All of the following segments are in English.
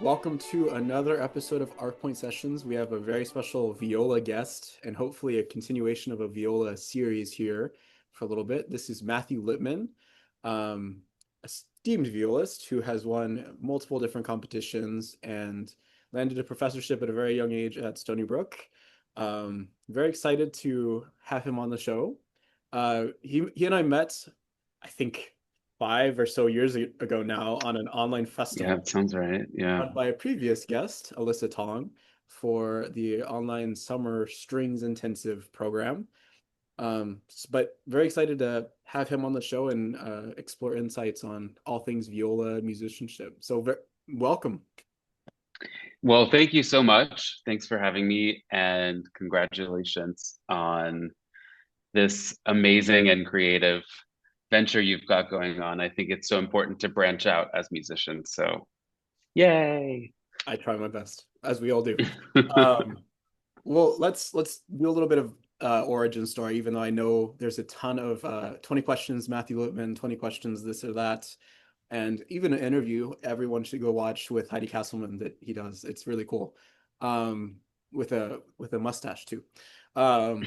Welcome to another episode of Arcpoint Sessions. We have a very special viola guest and hopefully a continuation of a viola series here for a little bit. This is Matthew Lipman, um, a esteemed violist who has won multiple different competitions and landed a professorship at a very young age at Stony Brook. Very excited to have him on the show. He and I met, I think, 5 or so years ago now on an online Yeah, festival it sounds right. Yeah. run by a previous guest, Alyssa Tong, for the online summer strings intensive program. But very excited to have him on the show and explore insights on all things viola musicianship. So, welcome. Well, thank you so much. Thanks for having me, and congratulations on this amazing and creative venture you've got going on. I think it's so important to branch out as musicians. So, yay. I try my best, as we all do. Um, well, let's do a little bit of origin story, even though I know there's a ton of 20 questions, Matthew Lipman, 20 questions, this or that. And even an interview everyone should go watch with Heidi Castleman that he does. It's really cool. With a mustache too. Um,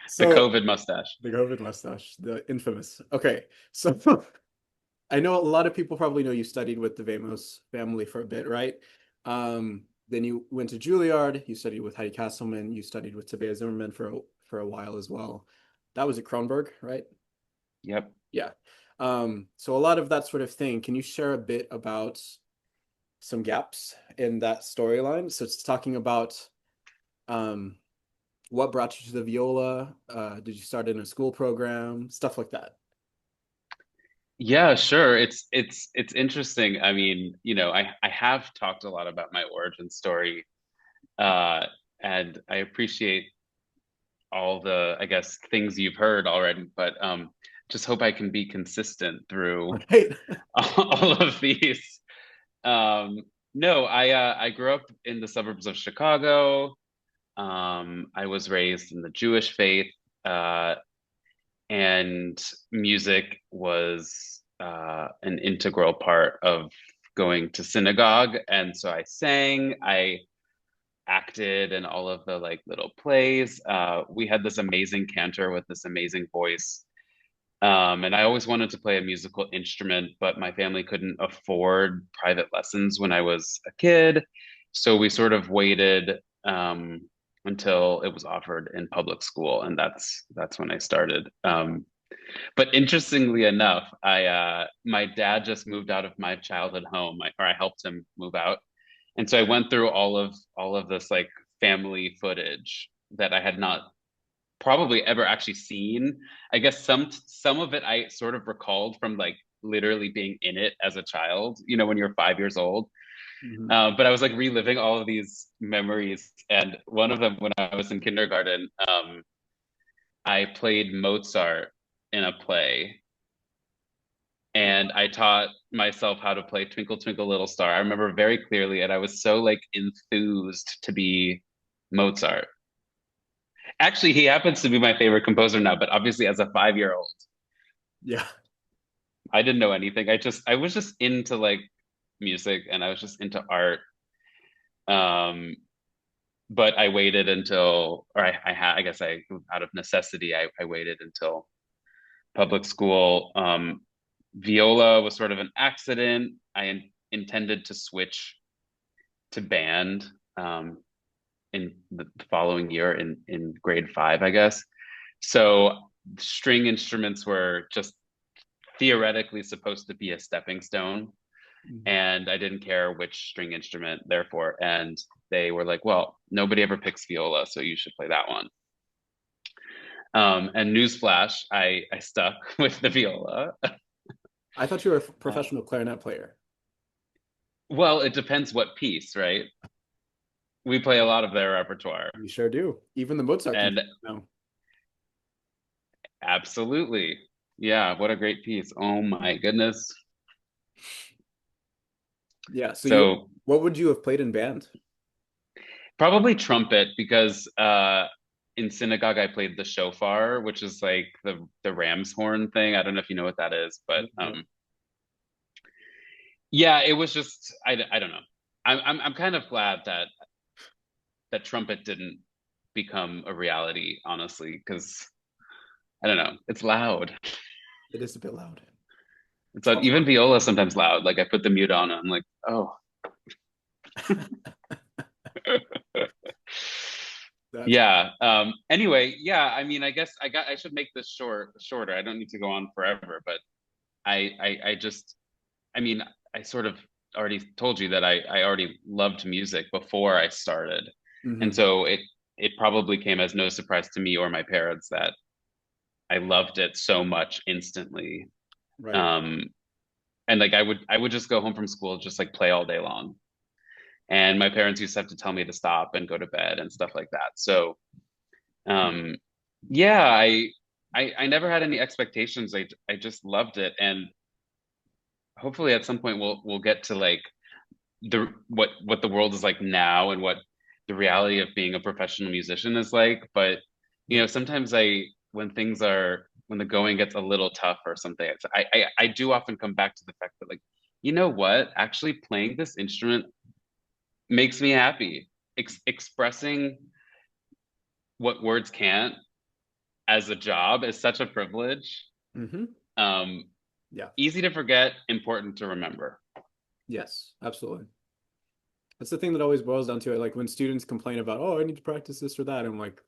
The so COVID mustache. the COVID mustache, the infamous. Okay, so I know a lot of people probably know you studied with the Vamos family for a bit, right? Then you went to Juilliard. You studied with Heidi Castleman. You studied with Tobias Zimmerman for a while as well. That was at Kronberg, right? Yep. Yeah. So a lot of that sort of thing. Can you share a bit about some gaps in that storyline? So it's talking about um, what brought you to the viola. Did you start in a school program? Stuff like that. Yeah, sure. It's interesting. I mean, I have talked a lot about my origin story, uh, and I appreciate all the, I guess, things you've heard already, but just hope I can be consistent through Right. all of these. Um, no, I grew up in the suburbs of Chicago. I was raised in the Jewish faith, uh, and music was an integral part of going to synagogue. And so I sang, I acted in all of the like little plays. We had this amazing cantor with this amazing voice. And I always wanted to play a musical instrument, but my family couldn't afford private lessons when I was a kid. So we sort of waited until it was offered in public school, and that's when I started. But interestingly enough, I my dad just moved out of my childhood home, or I helped him move out, and so I went through all of this like family footage that I had not probably ever actually seen. I guess some of it I sort of recalled from like literally being in it as a child, when you're 5 years old. Mhm. But I was like reliving all of these memories, and one of them when I was in kindergarten, I played Mozart in a play, and I taught myself how to play Twinkle Twinkle Little Star. I remember very clearly, and I was so like enthused to be Mozart. Actually, he happens to be my favorite composer now, but obviously as a 5-year old, Yeah. I didn't know anything. I was just into like music, and I was just into art. Um, but I waited until, or I had, I guess I, out of necessity, I waited until public school. Viola was sort of an accident. Intended to switch to band in the following year in grade five, I guess. So string instruments were just theoretically supposed to be a stepping stone, Mhm. and I didn't care which string instrument, therefore. And they were like, "Well, nobody ever picks viola, so you should play that one." And newsflash, I stuck with the viola. I thought you were a Uh, professional clarinet player. well, it depends what piece, right? We play a lot of their repertoire, You sure do. Even the Mozart piece. and No. absolutely, yeah, what a great piece! Oh my goodness. Yeah. So So what would you have played in band? probably trumpet because in synagogue I played the shofar, which is like the ram's horn thing. I don't know if you know what that is, but No. Yeah, it was just I don't know. I'm kind of glad that trumpet didn't become a reality, honestly, because I don't know, it's loud. It is a bit loud. It's It's loud. also Even viola is sometimes loud. Like I put the mute on, and I'm like, oh. that's Yeah. Anyway, yeah. I mean, I guess I should make this shorter. I don't need to go on forever, but I just I mean, I sort of already told you that I already loved music before I started. And hmm so it probably came as no surprise to me or my parents that I loved it so much instantly. right. Um, and like I would just go home from school, just like play all day long. And my parents used to have to tell me to stop and go to bed and stuff like that. So um, yeah, I never had any expectations. I just loved it. And hopefully at some point we'll get to like the what the world is like now and what the reality of being a professional musician is like. But Yeah. sometimes when the going gets a little tough or something, I do often come back to the fact that like, you know what, actually playing this instrument makes me happy. Expressing what words can't as a job is such a privilege. hmm Um, Yeah. Easy to forget, important to remember. Yes, absolutely. That's the thing that always boils down to it. Like when students complain about, oh, I need to practice this or that. I'm like,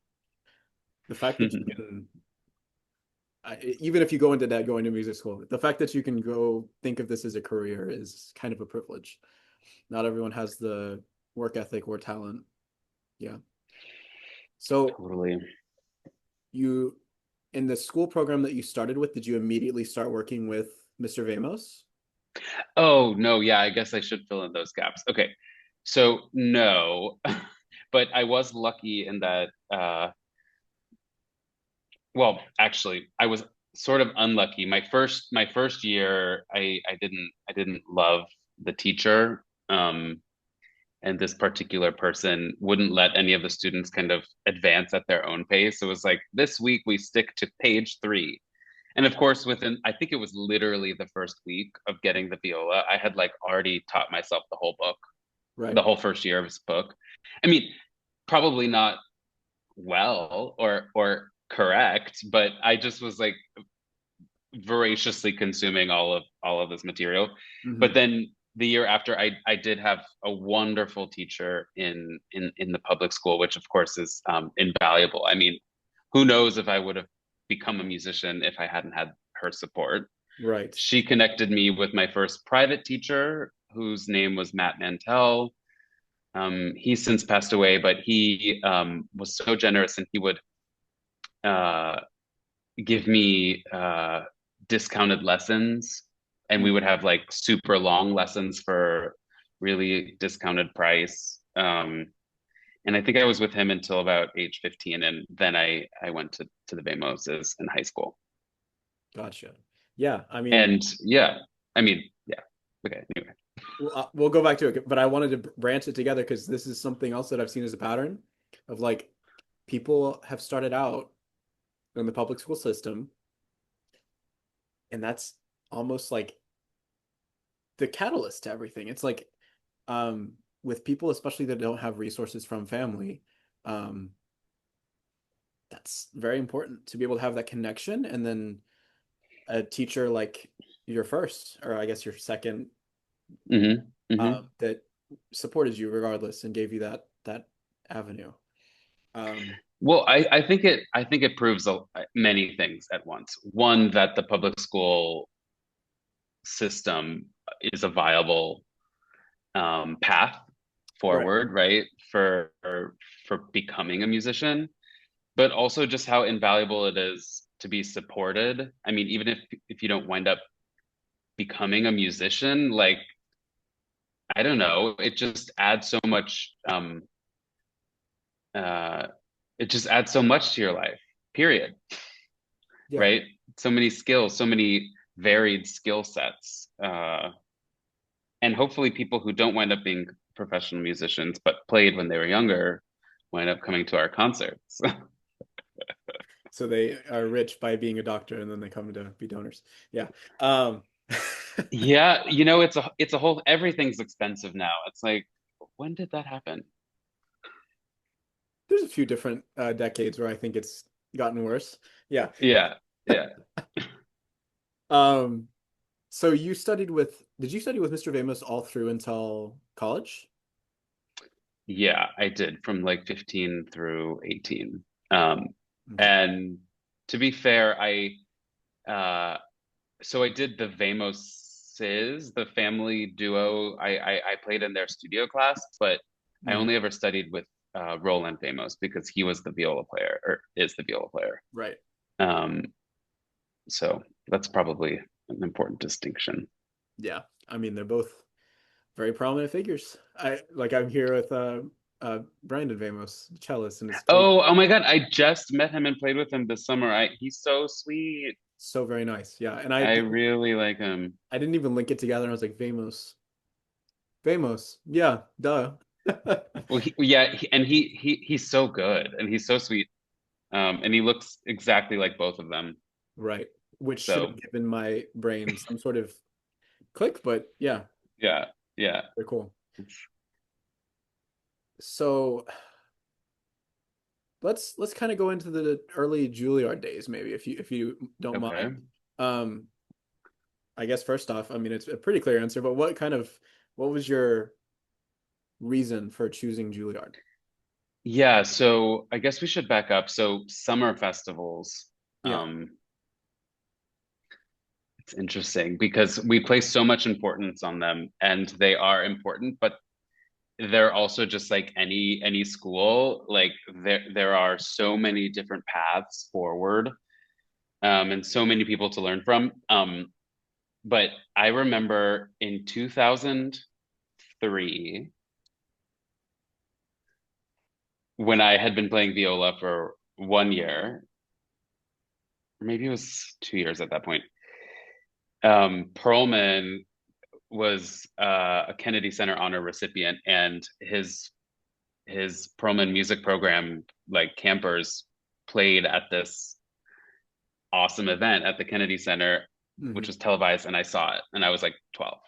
the fact that you can, even if you go into that, going to music school, the fact that you can go think of this as a career is kind of a privilege. Not everyone has the work ethic or talent. Yeah. So Totally. you, in the school program that you started with, did you immediately start working with Mr. Vamos? Oh, no, yeah, I guess I should fill in those gaps. Okay. So, no, but I was lucky in that well, actually, I was sort of unlucky. My first year, I didn't love the teacher. And this particular person wouldn't let any of the students kind of advance at their own pace. So it was like, this week we stick to page 3. And of course, I think it was literally the first week of getting the viola, I had like already taught myself the whole book, Right. the whole first year of his book. I mean, probably not well or correct, but I just was like voraciously consuming all of this material. But hmm then the year after, I did have a wonderful teacher in the public school, which of course is invaluable. I mean, who knows if I would have become a musician if I hadn't had her support. Right. She connected me with my first private teacher, whose name was Matt Mantell. He's since passed away, but he was so generous, and he would uh, give me discounted lessons, and we would have like super long lessons for really discounted price. And I think I was with him until about age 15, and then I went to the Bamoses in high school. Gotcha. Yeah. I mean, And yeah, I mean, yeah. Okay, anyway. we'll go back to it, but I wanted to branch it together because this is something else that I've seen as a pattern of like people have started out in the public school system, and that's almost like the catalyst to everything. It's like um, with people, especially that don't have resources from family, um, that's very important to be able to have that connection. And then a teacher like your first, or I guess your second, Hmm. Hmm. that supported you regardless and gave you that avenue. Well, I think it proves many things at once. One, that the public school system is a viable path Right. forward, right? For becoming a musician, but also just how invaluable it is to be supported. I mean, even if you don't wind up becoming a musician, like I don't know, it just adds so much. Uh, it just adds so much to your life. Period. Yeah. Right? So many skills, so many varied skill sets. And hopefully people who don't wind up being professional musicians but played when they were younger wind up coming to our concerts. So they are rich by being a doctor and then they come to be donors. Yeah. Um, Yeah, it's a whole everything's expensive now. It's like, when did that happen? There's a few different decades where I think it's gotten worse. Yeah. Yeah, yeah. Um, so did you study with Mr. Vamos all through until college? Yeah, I did from like 15 through 18. Um, Okay. and to be fair, uh so I did the Vamoses, the family duo. I played in their studio class, but I Mm, only ever studied with Roland Vamos because he was the viola player or is the viola player. right. Um, so that's probably an important distinction. Yeah. I mean, they're both very prominent figures. I'm here with Brandon Vamos, cellist, and it's great. Oh my God, I just met him and played with him this summer. He's so sweet. So very nice. Yeah. And I really like him. I didn't even link it together. And I was like, Vamos. Vamos. Yeah, duh. Well, and he's so good and he's so sweet. And he looks exactly like both of them. Right. Which should have So given my brain some sort of click, but yeah, yeah, yeah. they're cool. So let's kind of go into the early Juilliard days, maybe, if you don't Okay. mind. Um, I guess first off, I mean it's a pretty clear answer, but what was your reason for choosing Juilliard? Yeah, so I guess we should back up. So summer festivals, Yeah. um, it's interesting because we place so much importance on them and they are important, but they're also just like any school, like there are so many different paths forward, and so many people to learn from. But I remember in 2003 when I had been playing viola for 1 year, or maybe it was 2 years at that point. Perlman was a Kennedy Center honor recipient, and his Perlman music program, like campers, played at this awesome event at the Kennedy Center, which Hmm. was televised, and I saw it, and I was like 12.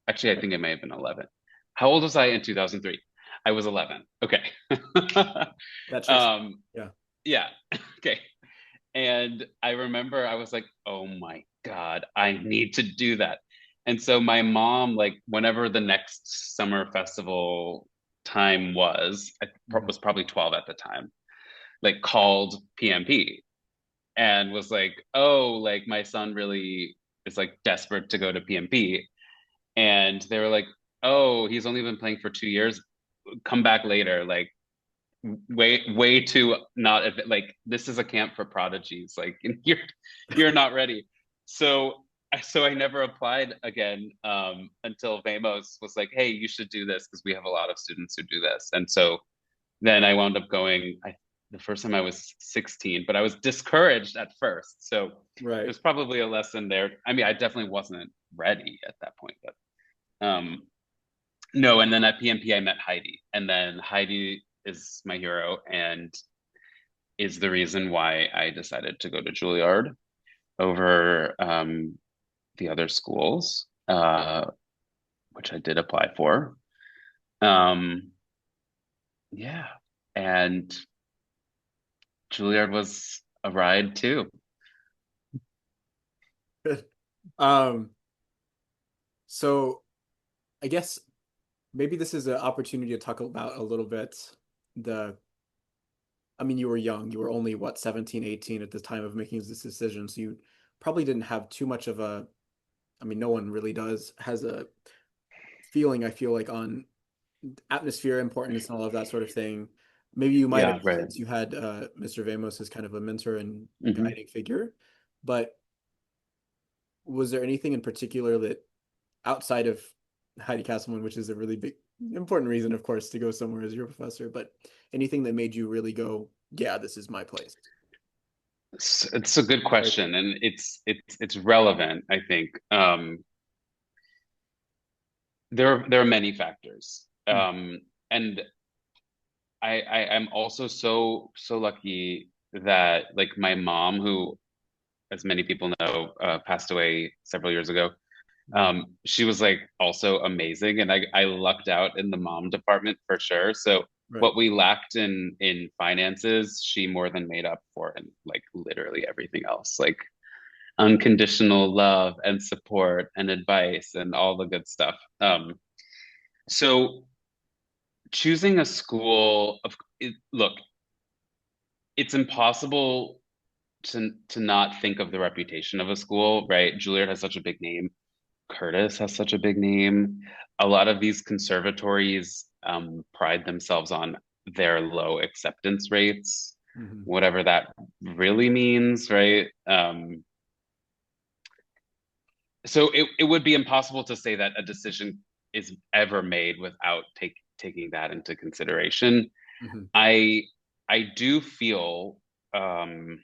Actually, I think it may have been 11. How old was I in 2003? I was 11. Okay. That checks. um, Yeah. yeah. Okay. And I remember I was like, oh my God, I need to do that. And so my mom, like, whenever the next summer festival time was, I Mhm. was probably 12 at the time, like, called PMP and was like, oh, like, my son really is like desperate to go to PMP. And they were like, oh, he's only been playing for 2 years. Come back later. Like, way too not like this is a camp for prodigies, like you're not ready. So I never applied again, until Vamos was like, hey, you should do this because we have a lot of students who do this. And so then I wound up going. The first time I was 16, but I was discouraged at first, so Right. there's probably a lesson there. I mean, I definitely wasn't ready at that point, but no. And then at PMP I met Heidi, and then Heidi is my hero and is the reason why I decided to go to Juilliard over the other schools, which I did apply for. Um, yeah, and Juilliard was a ride too. Um, so I guess maybe this is an opportunity to talk about a little bit the I mean, you were young. You were only what, 17, 18 at the time of making this decision. So you probably didn't have too much of a, I mean, no one really has a feeling, I feel like, on atmosphere, importance, and all of that sort of thing. Maybe you might have Yeah, right. since you had Mr. Vamos as kind of a mentor and Hmm. guiding figure. But was there anything in particular that outside of Heidi Castleman, which is a really big, important reason, of course, to go somewhere as your professor, but anything that made you really go, yeah, this is my place? It's a good question, and it's relevant, I think. There are many factors, Mm, and I'm also so lucky that, like, my mom, who, as many people know, passed away several years ago. Mhm. She was like also amazing, and I lucked out in the mom department for sure. So Right. what we lacked in finances, she more than made up for in like literally everything else, like unconditional love and support and advice and all the good stuff. So choosing a school look, it's impossible to not think of the reputation of a school, right? Juilliard has such a big name. Curtis has such a big name. A lot of these conservatories pride themselves on their low acceptance rates, Hmm. whatever that really means, right? So it would be impossible to say that a decision is ever made without taking that into consideration. Hmm. I I do feel that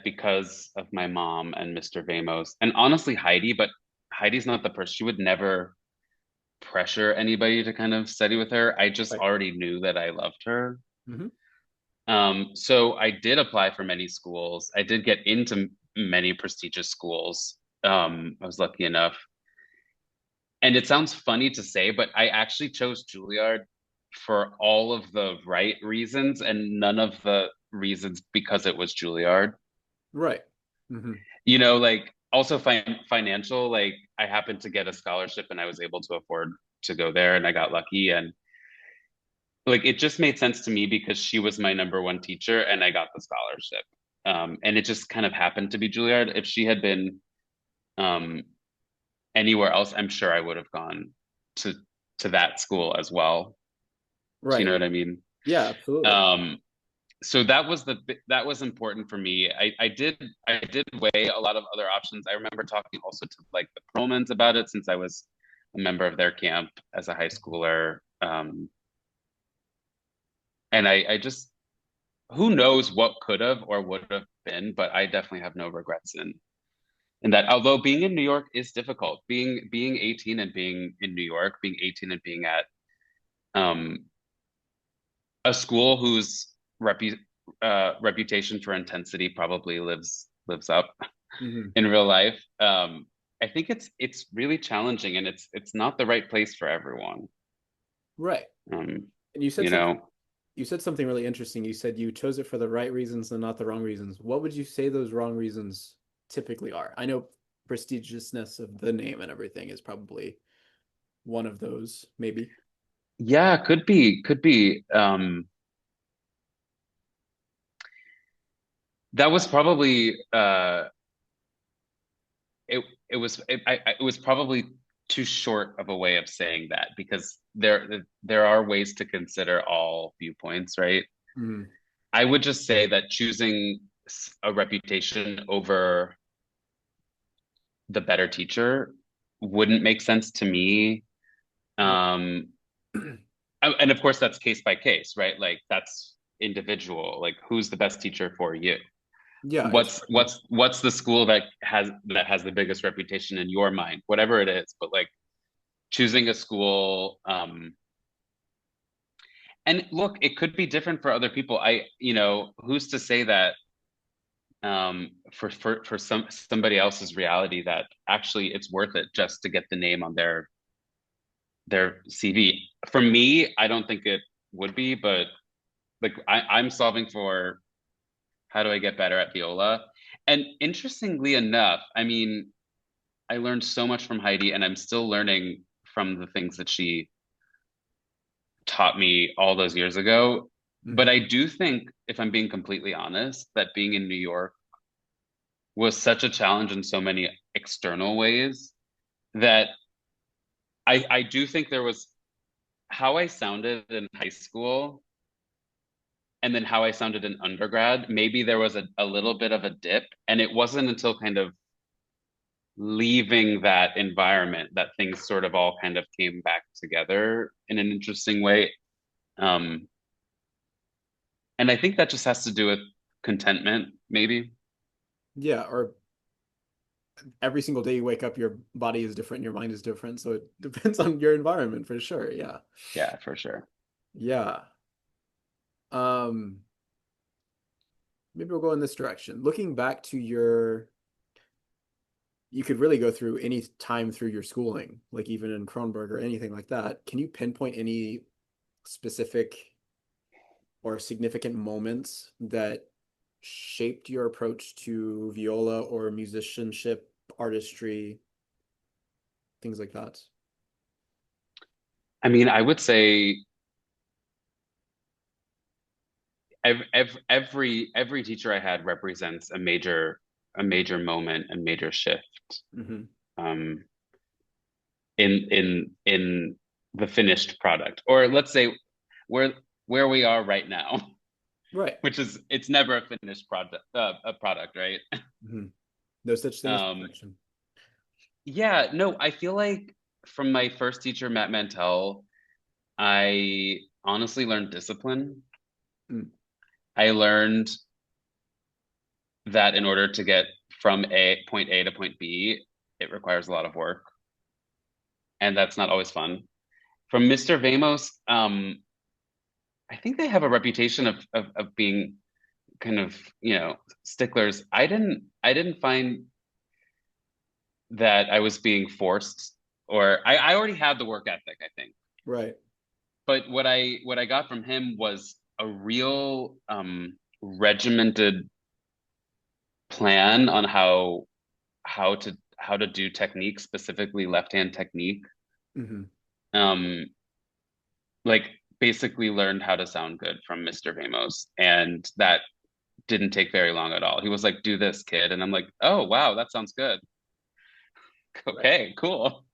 because of my mom and Mr. Vamos, and honestly Heidi, but Heidi's not the person. She would never pressure anybody to kind of study with her. I just Right. already knew that I loved her. Hmm. So I did apply for many schools. I did get into many prestigious schools. I was lucky enough. And it sounds funny to say, but I actually chose Juilliard for all of the right reasons and none of the reasons because it was Juilliard. Right. Hmm. Like also financial, like I happened to get a scholarship and I was able to afford to go there and I got lucky and like it just made sense to me because she was my number one teacher and I got the scholarship. And it just kind of happened to be Juilliard. If she had been um, anywhere else, I'm sure I would have gone to to that school as well. Do you know Right. what I mean? Yeah, absolutely. Um, so that was important for me. I did weigh a lot of other options. I remember talking also to like the Perlmans about it since I was a member of their camp as a high schooler. And I just who knows what could have or would have been, but I definitely have no regrets in that. Although being in New York is difficult, being 18 and being in New York, being 18 and being at um, a school whose reputation for intensity probably lives up Hmm. in real life. I think it's really challenging, and it's not the right place for everyone. Right. Um, And you know, you said something really interesting. You said you chose it for the right reasons and not the wrong reasons. What would you say those wrong reasons typically are? I know prestigiousness of the name and everything is probably one of those, maybe. yeah, could be. That was probably it was probably too short of a way of saying that because there are ways to consider all viewpoints, right? Hmm. I would just say that choosing a reputation over the better teacher wouldn't make sense to me. Right. Um, and of course, that's case by case, right? Like that's individual. Like who's the best teacher for you? Yeah, it's What's the school that has the biggest reputation in your mind? Whatever it is, but like choosing a school. And look, it could be different for other people. Who's to say that for somebody else's reality that actually it's worth it just to get the name on their CV. For me, I don't think it would be, but like I'm solving for how do I get better at viola? And interestingly enough, I mean, I learned so much from Heidi, and I'm still learning from the things that she taught me all those years ago. But Mhm. I do think, if I'm being completely honest, that being in New York was such a challenge in so many external ways that I do think there was how I sounded in high school and then how I sounded in undergrad. Maybe there was a little bit of a dip, and it wasn't until kind of leaving that environment that things sort of all kind of came back together in an interesting way. Um, and I think that just has to do with contentment, maybe. Yeah, or every single day you wake up, your body is different, your mind is different, so it depends on your environment for sure. Yeah. Yeah, for sure. Yeah. Um, Maybe we'll go in this direction. Looking back to your you could really go through any time through your schooling, like even in Kronberg or anything like that. Can you pinpoint any specific or significant moments that shaped your approach to viola or musicianship, artistry, things like that? I mean, I would say every teacher I had represents a major moment, a major shift Hmm. um, in the finished product, or let's say where where we are right now, Right. which is it's never a finished product, a product, right? Hmm. No such thing as Um, perfection. yeah, no, I feel like from my first teacher, Matt Mantell, I honestly learned discipline. Mm. I learned that in order to get from A to point B, it requires a lot of work, and that's not always fun. From Mr. Vamos, I think they have a reputation of being kind of, you know, sticklers. I didn't find that I was being forced, or I already had the work ethic, I think. Right. But what I got from him was a real regimented plan on how to do technique, specifically left hand technique. Hmm. Um, like basically learned how to sound good from Mr. Vamos, and that didn't take very long at all. He was like, "Do this, kid," and I'm like, "Oh wow, that sounds good. Right. Okay, cool."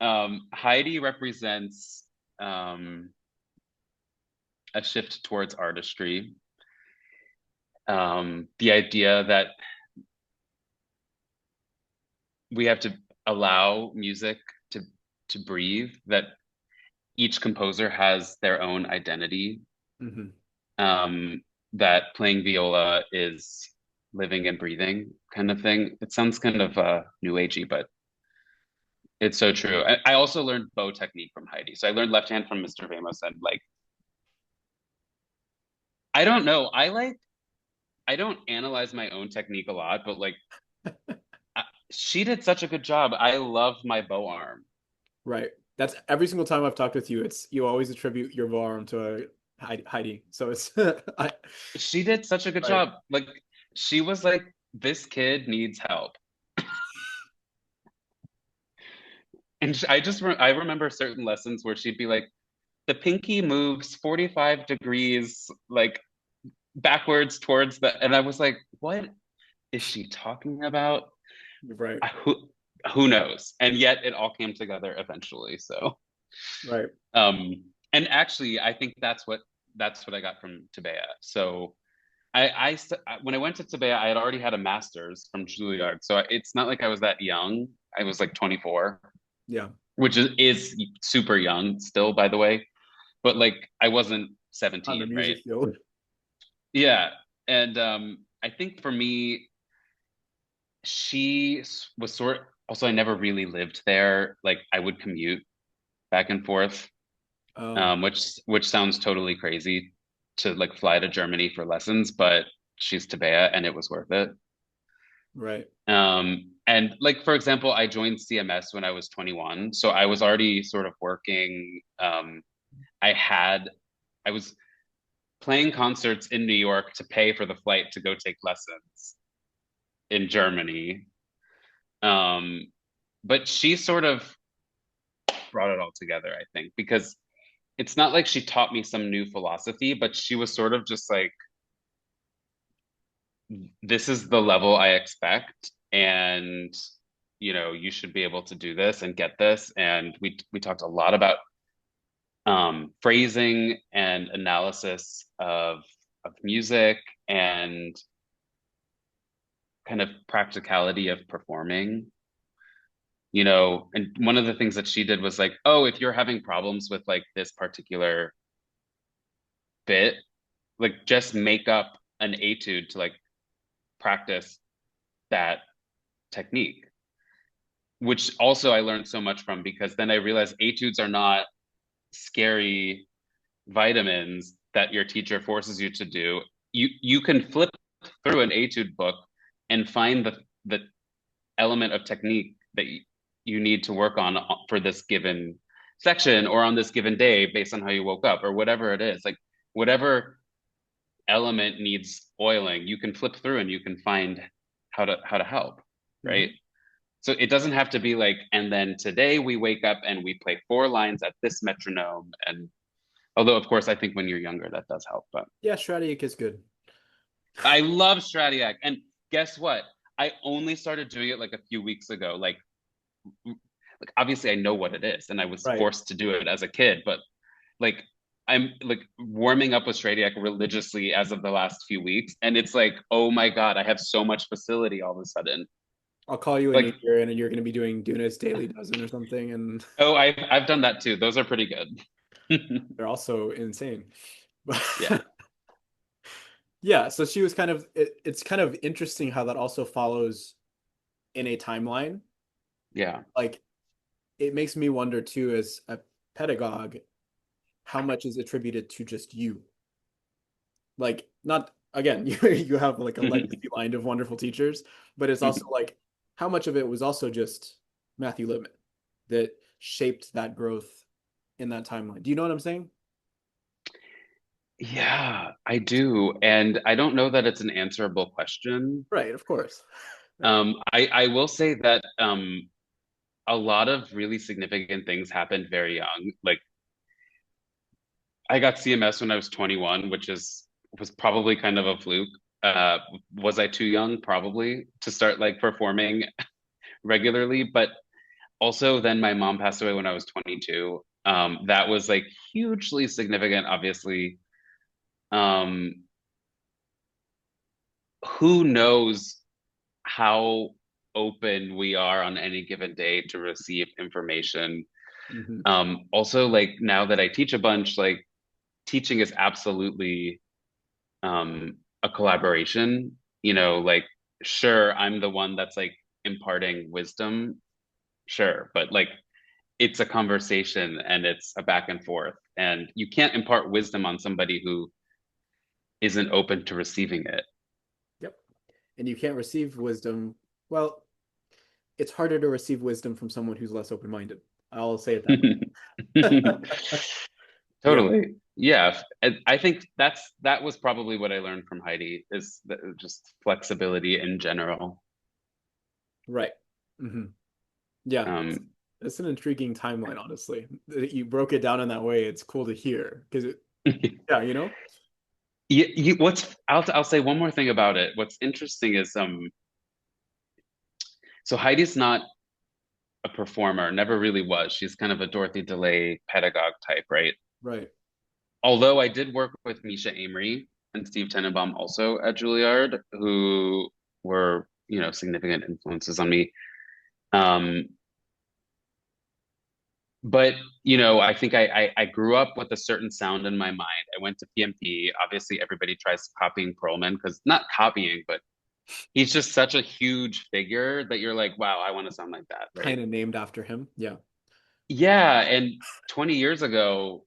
Heidi represents um, a shift towards artistry. The idea that we have to allow music to breathe, that each composer has their own identity, Hmm. um, that playing viola is living and breathing kind of thing. It sounds kind of new agey, but it's so true. I also learned bow technique from Heidi. So I learned left hand from Mr. Vamos, and like I don't know, I don't analyze my own technique a lot, but like she did such a good job. I love my bow arm. Right. That's every single time I've talked with you, it's you always attribute your arm to Heidi. So it's I She did such a good right. job. Like she was like, this kid needs help. And I remember certain lessons where she'd be like, the pinky moves 45 degrees like backwards towards the, and I was like, what is she talking about? Right. Who knows? And yet it all came together eventually. So Right. um and actually I think that's what I got from Tabea. So when I went to Tabea, I had already had a master's from Juilliard. So it's not like I was that young. I was like 24, Yeah. which is super young still, by the way. But like I wasn't On the 17, right? music field. Yeah. And I think for me, was also I never really lived there. Like I would commute back and forth, Oh, which sounds totally crazy to like fly to Germany for lessons, but she's Tabea and it was worth it. right. And like for example, I joined CMS when I was 21, so I was already sort of working. I had I was playing concerts in New York to pay for the flight to go take lessons in Germany. Um, but she sort of brought it all together, I think, because it's not like she taught me some new philosophy, but she was sort of just like, this is the level I expect, and you know, you should be able to do this and get this. And we talked a lot about phrasing and analysis of music and kind of practicality of performing. You know, and one of the things that she did was like, oh, if you're having problems with like this particular bit, like just make up an etude to like practice that technique, which also I learned so much from, because then I realized etudes are not scary vitamins that your teacher forces you to do. You can flip through an etude book and find the element of technique that you need to work on for this given section or on this given day based on how you woke up or whatever it is. Like whatever element needs oiling, you can flip through and you can find how to help, right? Hmm. So it doesn't have to be like, and then today we wake up and we play four lines at this metronome. And although, of course, I think when you're younger, that does help. But Yeah, Stradiak is good. I love Stradiak. And guess what? I only started doing it like a few weeks ago. Like obviously I know what it is and I was Right. forced to do it as a kid, but like I'm like warming up with Stradiak religiously as of the last few weeks. And it's like, oh my God, I have so much facility all of a sudden. I'll call you in a Like, year and you're going to be doing Duna's Daily Dozen or something, and oh, I've done that too. Those are pretty good. they're also insane. Yeah. But yeah, so she was it's kind of interesting how that also follows in a timeline. Yeah. Like it makes me wonder too, as a pedagogue, how much is attributed to just you? Like, not again, you have like a legacy line of wonderful teachers, but it's also like how much of it was also just Matthew Lipman that shaped that growth in that timeline. Do you know what I'm saying? Yeah, I do. And I don't know that it's an answerable question. Right, of course. Right. I will say that a lot of really significant things happened very young. Like I got CMS when I was 21, which was probably kind of a fluke. Was I too young? Probably to start like performing regularly, but also then my mom passed away when I was 22. That was like hugely significant, obviously. Um, who knows how open we are on any given day to receive information. Hmm. Also, like now that I teach a bunch, like teaching is absolutely a collaboration. Like sure, I'm the one that's like imparting wisdom, sure, but like it's a conversation and it's a back and forth, and you can't impart wisdom on somebody who isn't open to receiving it. Yep. And you can't receive wisdom. Well, it's harder to receive wisdom from someone who's less open-minded. I'll say it that way. Yeah. Totally. Yeah. I think that was probably what I learned from Heidi is just flexibility in general. Right. Hmm. Yeah. Um, It's an intriguing timeline, honestly. You broke it down in that way. It's cool to hear because yeah, you know? I'll say one more thing about it. What's interesting is so Heidi's not a performer, never really was. She's kind of a Dorothy DeLay pedagogue type, right? Right. Although I did work with Misha Amory and Steve Tenenbaum also at Juilliard, who were, significant influences on me. Um, but I think I grew up with a certain sound in my mind. I went to PMP. Obviously, everybody tries copying Perlman because not copying, but he's just such a huge figure that you're like, wow, I want to sound like that, right? Kind of named after him. Yeah. Yeah, and 20 years ago,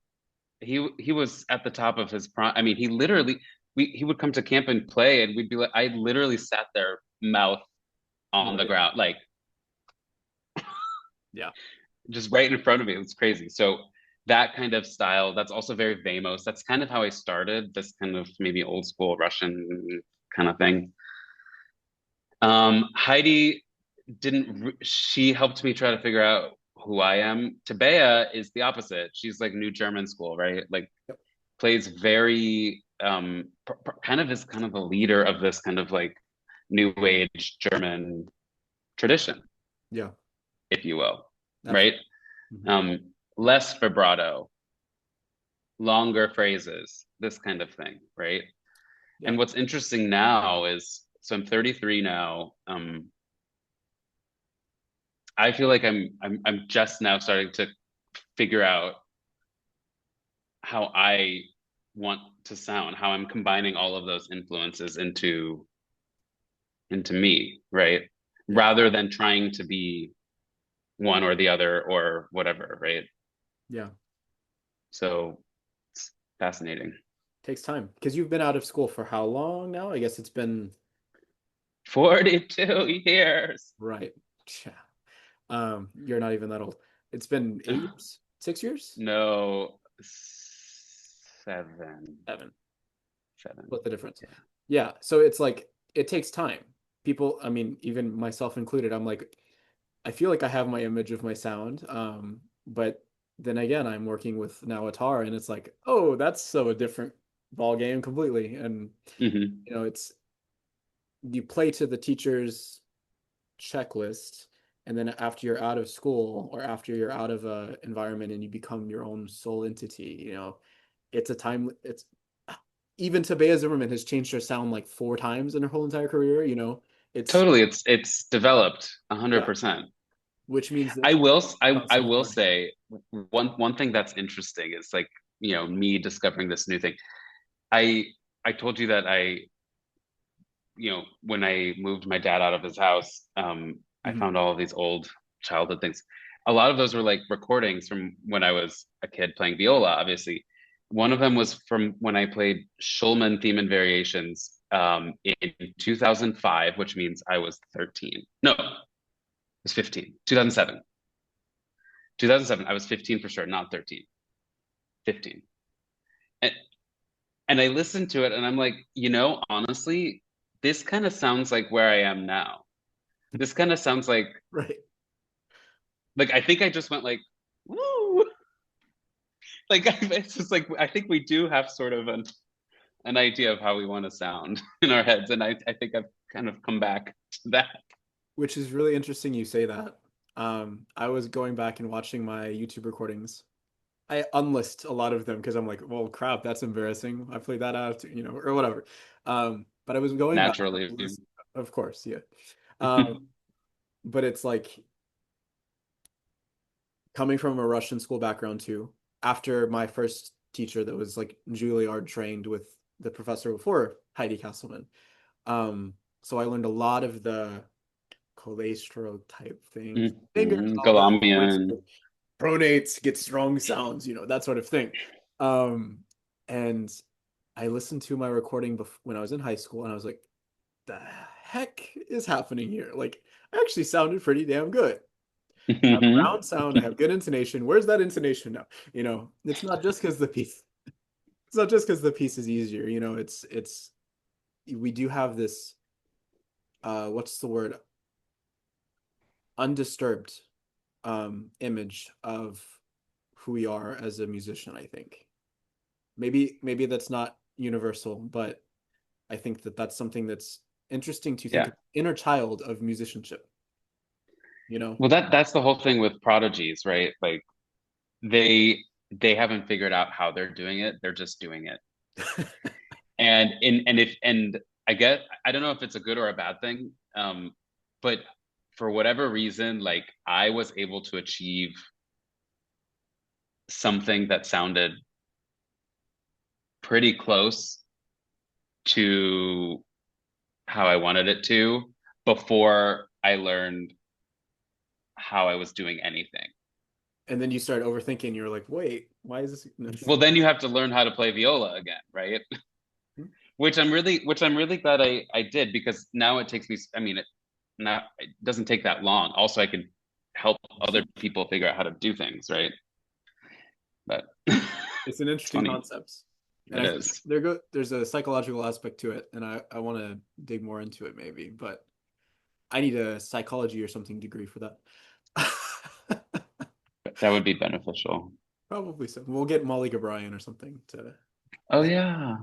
he was at the top of his prime. I mean, he literally he would come to camp and play, and we'd be like, I literally sat there, mouth on the Right. ground, like Yeah. just right in front of me. It was crazy. So that kind of style, that's also very Vamos. That's kind of how I started this kind of maybe old school Russian kind of thing. Heidi she helped me try to figure out who I am. Tabea is the opposite. She's like new German school, right? Like Yep. plays very kind of is kind of the leader of this kind of like new age German tradition, Yeah. if you will, right? Absolutely. Hmm. Um, less vibrato, longer phrases, this kind of thing, right? Yeah. And what's interesting now is, so I'm 33 now. I feel like I'm just now starting to figure out how I want to sound, how I'm combining all of those influences into me, right? Yeah. Rather than trying to be one or the other or whatever, right? Yeah. So it's fascinating. Takes time because you've been out of school for how long now? I guess it's been 42 years. Right. Yeah. You're not even that old. It's been 8 years, 6 years, No, seven, 7. seven. What's the difference? Yeah. Yeah. So it's like it takes time. People, I mean, even myself included, I'm like, I feel like I have my image of my sound. But then again, I'm working with now Atar, and it's like, oh, that's so a different ball game completely. And Hmm. it's you play to the teacher's checklist, and then after you're out of school or after you're out of a environment and you become your own sole entity, it's a time. It's even Tabea Zimmerman has changed her sound like 4 times in her whole entire career. It's Totally, it's developed yeah, 100%. which means that I will not I so will hard. say one thing that's interesting is like, me discovering this new thing. I I told you that when I moved my dad out of his house, I Mhm. found all of these old childhood things. A lot of those were like recordings from when I was a kid playing viola, obviously. One of them was from when I played Schulman theme and variations in 2005, which means I was 13. No, it was 15. 2007. 2007. I was 15 for sure, not 13. 15. And, and I listened to it and I'm like, honestly, this kind of sounds like where I am now. This kind of sounds Right. like I think I just went like, woo. Like it's just like I think we do have sort of an idea of how we want to sound in our heads, and I think I've kind of come back to that. Which is really interesting you say that. I was going back and watching my YouTube recordings. I unlist a lot of them because I'm like, well, crap, that's embarrassing. I played that out, or whatever. But I was going back, Naturally. of course, yeah. Um, but it's like coming from a Russian school background too. After my first teacher that was like Juilliard trained with the professor before Heidi Castleman. Um, so I learned a lot of the Colestro type things, fingers, all the points, Galamian. pronates, get strong sounds, that sort of thing. Um, and I listened to my recording when I was in high school, and I was like, "The heck is happening here?" Like, I actually sounded pretty damn good. I have a round sound. I have good intonation. Where's that intonation now? It's not just because the piece. It's not just because the piece is easier. It's we do have this. What's the word? Undisturbed image of who we are as a musician, I think. Maybe that's not universal, but I think that that's something that's interesting to think Yeah. of. Inner child of musicianship, you know? Well, that's the whole thing with prodigies, right? Like they haven't figured out how they're doing it. They're just doing it. And I don't know if it's a good or a bad thing, but for whatever reason, like I was able to achieve something that sounded pretty close to how I wanted it to before I learned how I was doing anything. And then you start overthinking, you're like, wait, why is this? Well, then you have to learn how to play viola again, right? Which I'm really glad I did, because now it takes me, I mean, it doesn't take that long. Also, I can help other people figure out how to do things, right? But It's an it's interesting funny. concept. And It I think is. there's a psychological aspect to it, and I want to dig more into it maybe, but I need a psychology or something degree for that. That would be beneficial. Probably so. We'll get Molly O'Brien or something to. Oh yeah.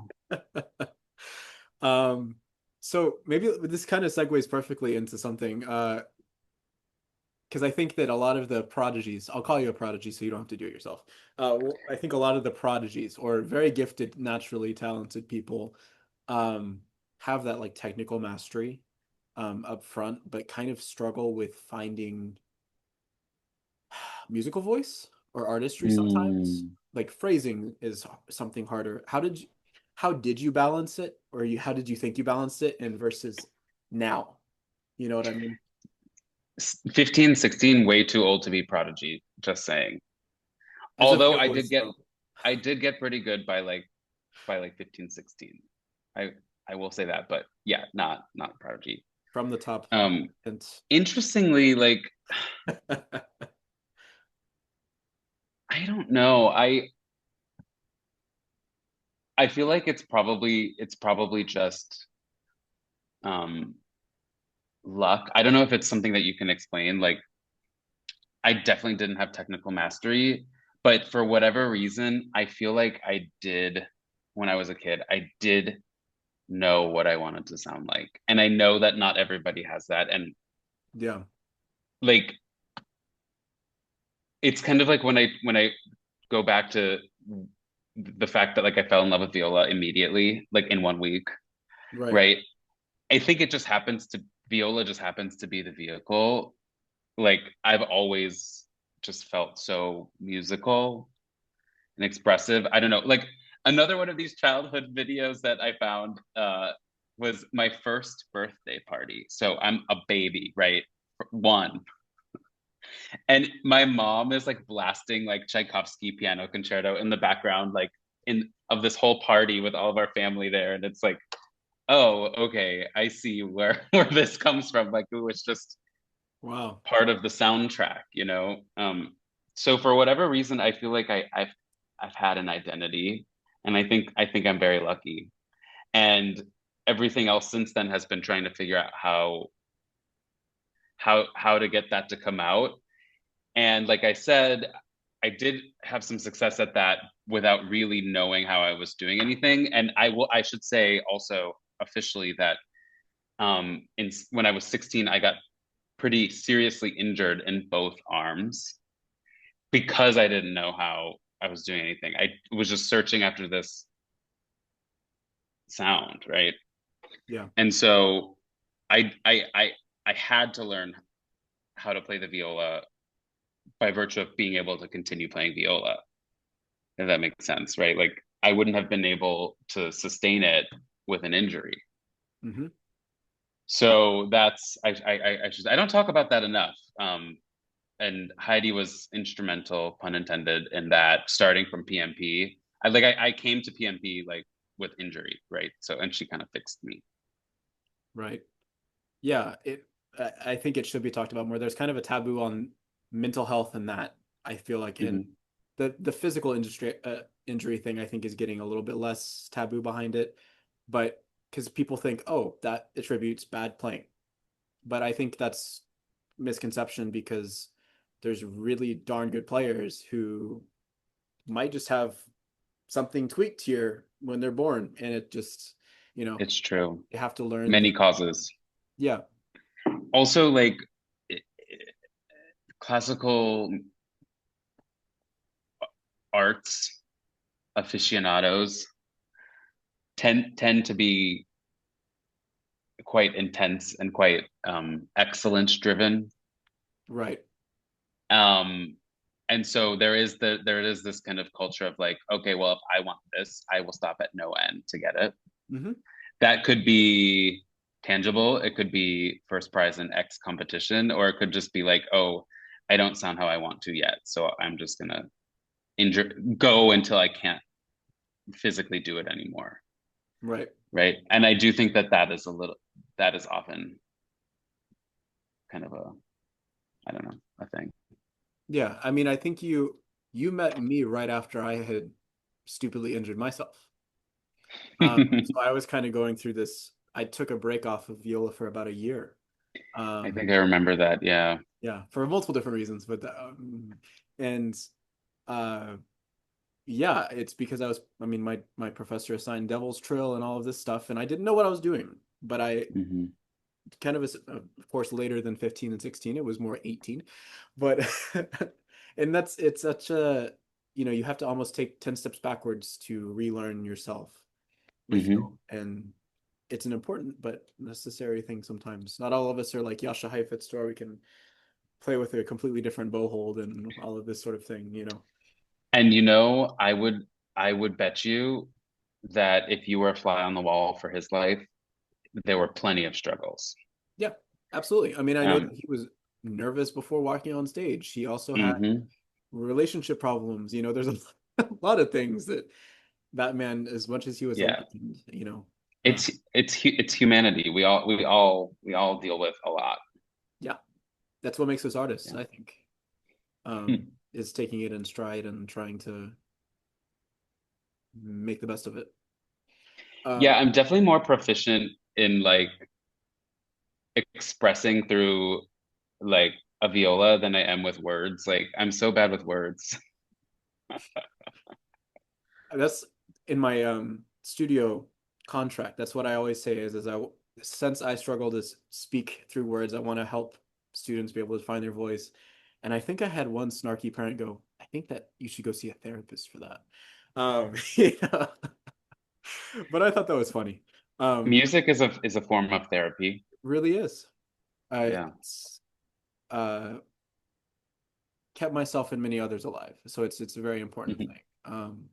Um, so maybe this kind of segues perfectly into something, because I think that a lot of the prodigies, I'll call you a prodigy so you don't have to do it yourself. Well, I think a lot of the prodigies or very gifted, naturally talented people, um, have that like technical mastery, up front, but kind of struggle with finding musical voice or artistry sometimes. Mm. Like phrasing is something harder. How did you balance it, or how did you think you balanced it, and versus now? You know what I mean? 15, 16, way too old to be prodigy, just saying. As a Although violist, though. I did get pretty good by like 15, 16. I I will say that, but yeah, not prodigy. from the top. Um, And Interestingly, like I don't know. I feel like it's probably just um luck. I don't know if it's something that you can explain. Like I definitely didn't have technical mastery, but for whatever reason, I feel like I did when I was a kid. I did know what I wanted to sound like. And I know that not everybody has that. And yeah, like it's kind of like when I go back to the fact that like I fell in love with viola immediately, like in 1 week, right. right? I think it just happens to viola just happens to be the vehicle. Like I've always just felt so musical and expressive. I don't know. Like another one of these childhood videos that I found was my first birthday party. So I'm a baby, right? One. And my mom is like blasting like Tchaikovsky piano concerto in the background, like in of this whole party with all of our family there. And it's like, oh, okay, I see where where this comes from. Like it was just Wow. part of the soundtrack, you know? So for whatever reason, I feel like I've had an identity, and I think I'm very lucky. And everything else since then has been trying to figure out how to get that to come out. And like I said, I did have some success at that without really knowing how I was doing anything. And I should say also officially that in when I was 16, I got pretty seriously injured in both arms because I didn't know how I was doing anything. I was just searching after this sound, right? Yeah. And so I had to learn how to play the viola by virtue of being able to continue playing viola, if that makes sense, right? Like I wouldn't have been able to sustain it with an injury. Hmm. So that's I don't talk about that enough. And Heidi was instrumental, pun intended, in that starting from PMP. I came to PMP like with injury, right? So and she kind of fixed me. Right. Yeah. I think it should be talked about more. There's kind of a taboo on mental health and that I feel like in Hmm. the physical industry injury thing, I think is getting a little bit less taboo behind it. But because people think, oh, that attributes bad playing. But I think that's misconception because there's really darn good players who might just have something tweaked here when they're born, and it just, you know, It's true. you have to learn Many the, causes. yeah, Also, like classical arts aficionados tend to be quite intense and quite excellence driven. right. Um, and so there is this kind of culture of like, okay, well, if I want this, I will stop at no end to get it. Hmm. That could be tangible. It could be first prize in X competition, or it could just be like, oh, I don't sound how I want to yet, so I'm just gonna injure go until I can't physically do it anymore, Right. right? And I do think that that is often kind of a I don't know a thing. Yeah, I mean, I think you met me right after I had stupidly injured myself. So I was kind of going through this. I took a break off of viola for about a year. I Um, think I remember that. Yeah. yeah, for multiple different reasons, but and uh, yeah, it's because I mean, my professor assigned Devil's Trill and all of this stuff, and I didn't know what I was doing. But I Hmm. kind of, of course, later than 15 and 16, it was more 18. But and it's such a, you have to almost take 10 steps backwards to relearn yourself with Hmm. film. And it's an important but necessary thing sometimes. Not all of us are like Yasha Heifetz, where we can play with a completely different bow hold and all of this sort of thing. And I would bet you that if you were a fly on the wall for his life, there were plenty of struggles. Yeah, absolutely. I mean, I know that Um, he was nervous before walking on stage. He also had hmm. relationship problems. There's a lot of things that man, as much as he was a Yeah. legend. Uh, It's humanity. We all deal with a lot. yeah, that's what makes us artists, Yeah. I think. Hmm. Is taking it in stride and trying to make the best of it. Yeah, Um, I'm definitely more proficient in like expressing through like a viola than I am with words. Like I'm so bad with words. that's in my studio contract. That's what I always say is I since I struggle to speak through words, I want to help students be able to find their voice. And I think I had one snarky parent go, I think that you should go see a therapist for that. Yeah. But I thought that was funny. Um, Music is a form of therapy. really is. I Yeah. it's, uh kept myself and many others alive. So it's a very important Mhm. thing.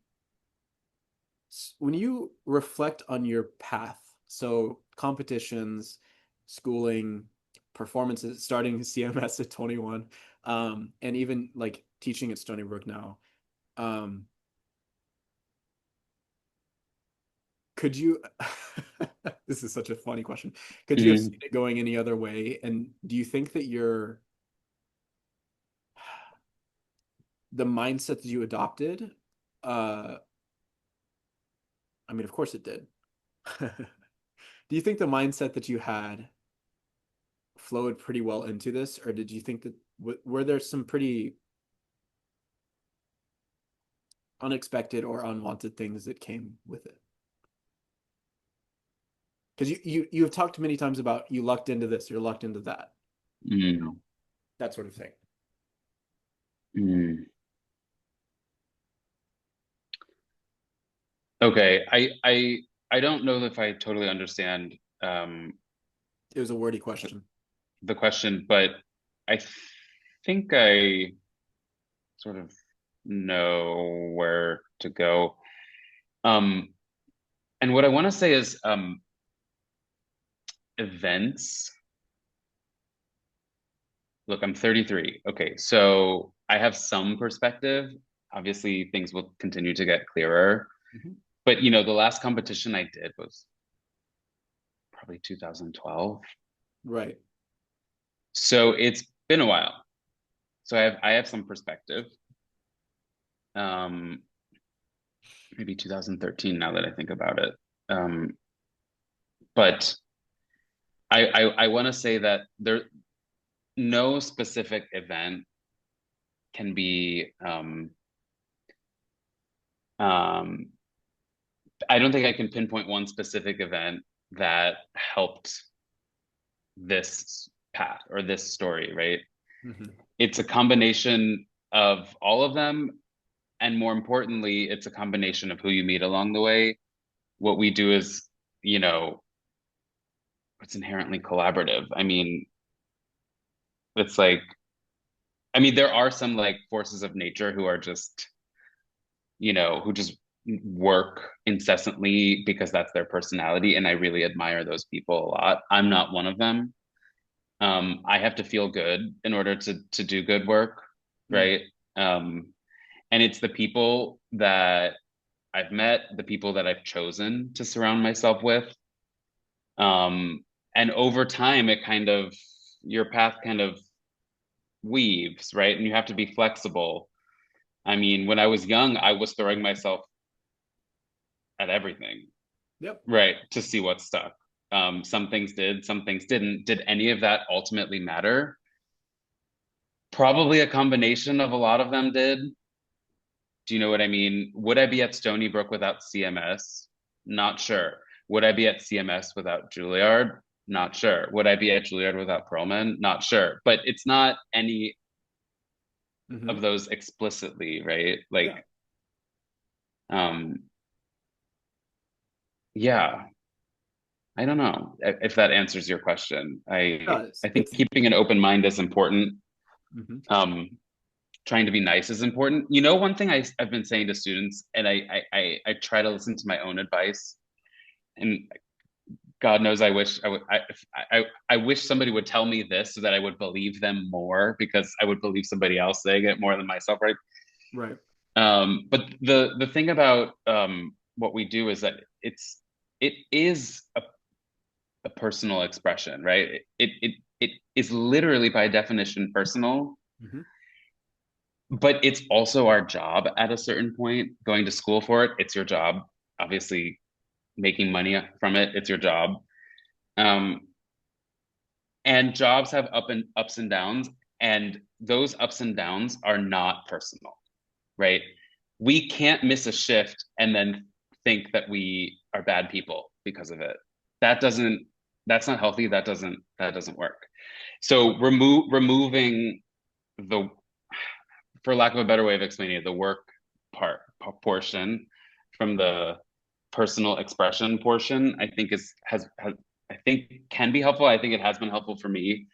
When you reflect on your path, so competitions, schooling, performances, starting CMS at 21, and even like teaching at Stony Brook now, um, could you, this is such a funny question. Could you have seen Mhm. it going any other way? And do you think that the mindset that you adopted, uh, I mean, of course it did. Do you think the mindset that you had flowed pretty well into this, or did you think that were there some pretty unexpected or unwanted things that came with it? Because you have talked many times about you lucked into this, you're lucked into that, Mm. that sort of thing. Mm. Okay. I don't know if I totally understand um It was a wordy question. the question, but I think I sort of know where to go. Um, and what I want to say is events. Look, I'm 33. Okay, so I have some perspective. Obviously, things will continue to get clearer. Mhm. But the last competition I did was probably 2012. Right. So it's been a while. So I have some perspective. Um, maybe 2013 now that I think about it. But I want to say that there no specific event can be um I don't think I can pinpoint one specific event that helped this path or this story, right? Hmm. It's a combination of all of them, and more importantly, it's a combination of who you meet along the way. What we do is, you know, it's inherently collaborative. It's like there are some like forces of nature who are just who just work incessantly because that's their personality. And I really admire those people a lot. I'm not one of them. I have to feel good in order to do good work, Mm. right? Um, and it's the people that I've met, the people that I've chosen to surround myself with. And over time, your path kind of weaves, right? And you have to be flexible. When I was young, I was throwing myself at everything, Yep. right, to see what stuck. Some things did, some things didn't. Did any of that ultimately matter? Probably a combination of a lot of them did. Do you know what I mean? Would I be at Stony Brook without CMS? Not sure. Would I be at CMS without Juilliard? Not sure. Would I be at Juilliard without Perlman? Not sure. But it's not any of Hmm. those explicitly, right? Yeah. Um, yeah, I don't know if that answers your question. No, I think it's keeping an open mind is important. mhm. Um, Trying to be nice is important. One thing I've been saying to students, and I try to listen to my own advice. And God knows, I wish I would. I wish somebody would tell me this so that I would believe them more, because I would believe somebody else saying it more than myself, right? Right. But the thing about what we do is that it's it is a personal expression, right? It is literally by definition personal, Hmm. but it's also our job at a certain point. Going to school for it, it's your job. Obviously, making money from it, it's your job. Um, and jobs have ups and downs, and those ups and downs are not personal, right? We can't miss a shift and then think that we are bad people because of it. That doesn't that's not healthy. That doesn't work. So removing the, for lack of a better way of explaining it, the work portion from the personal expression portion, I think has I think can be helpful. I think it has been helpful for me.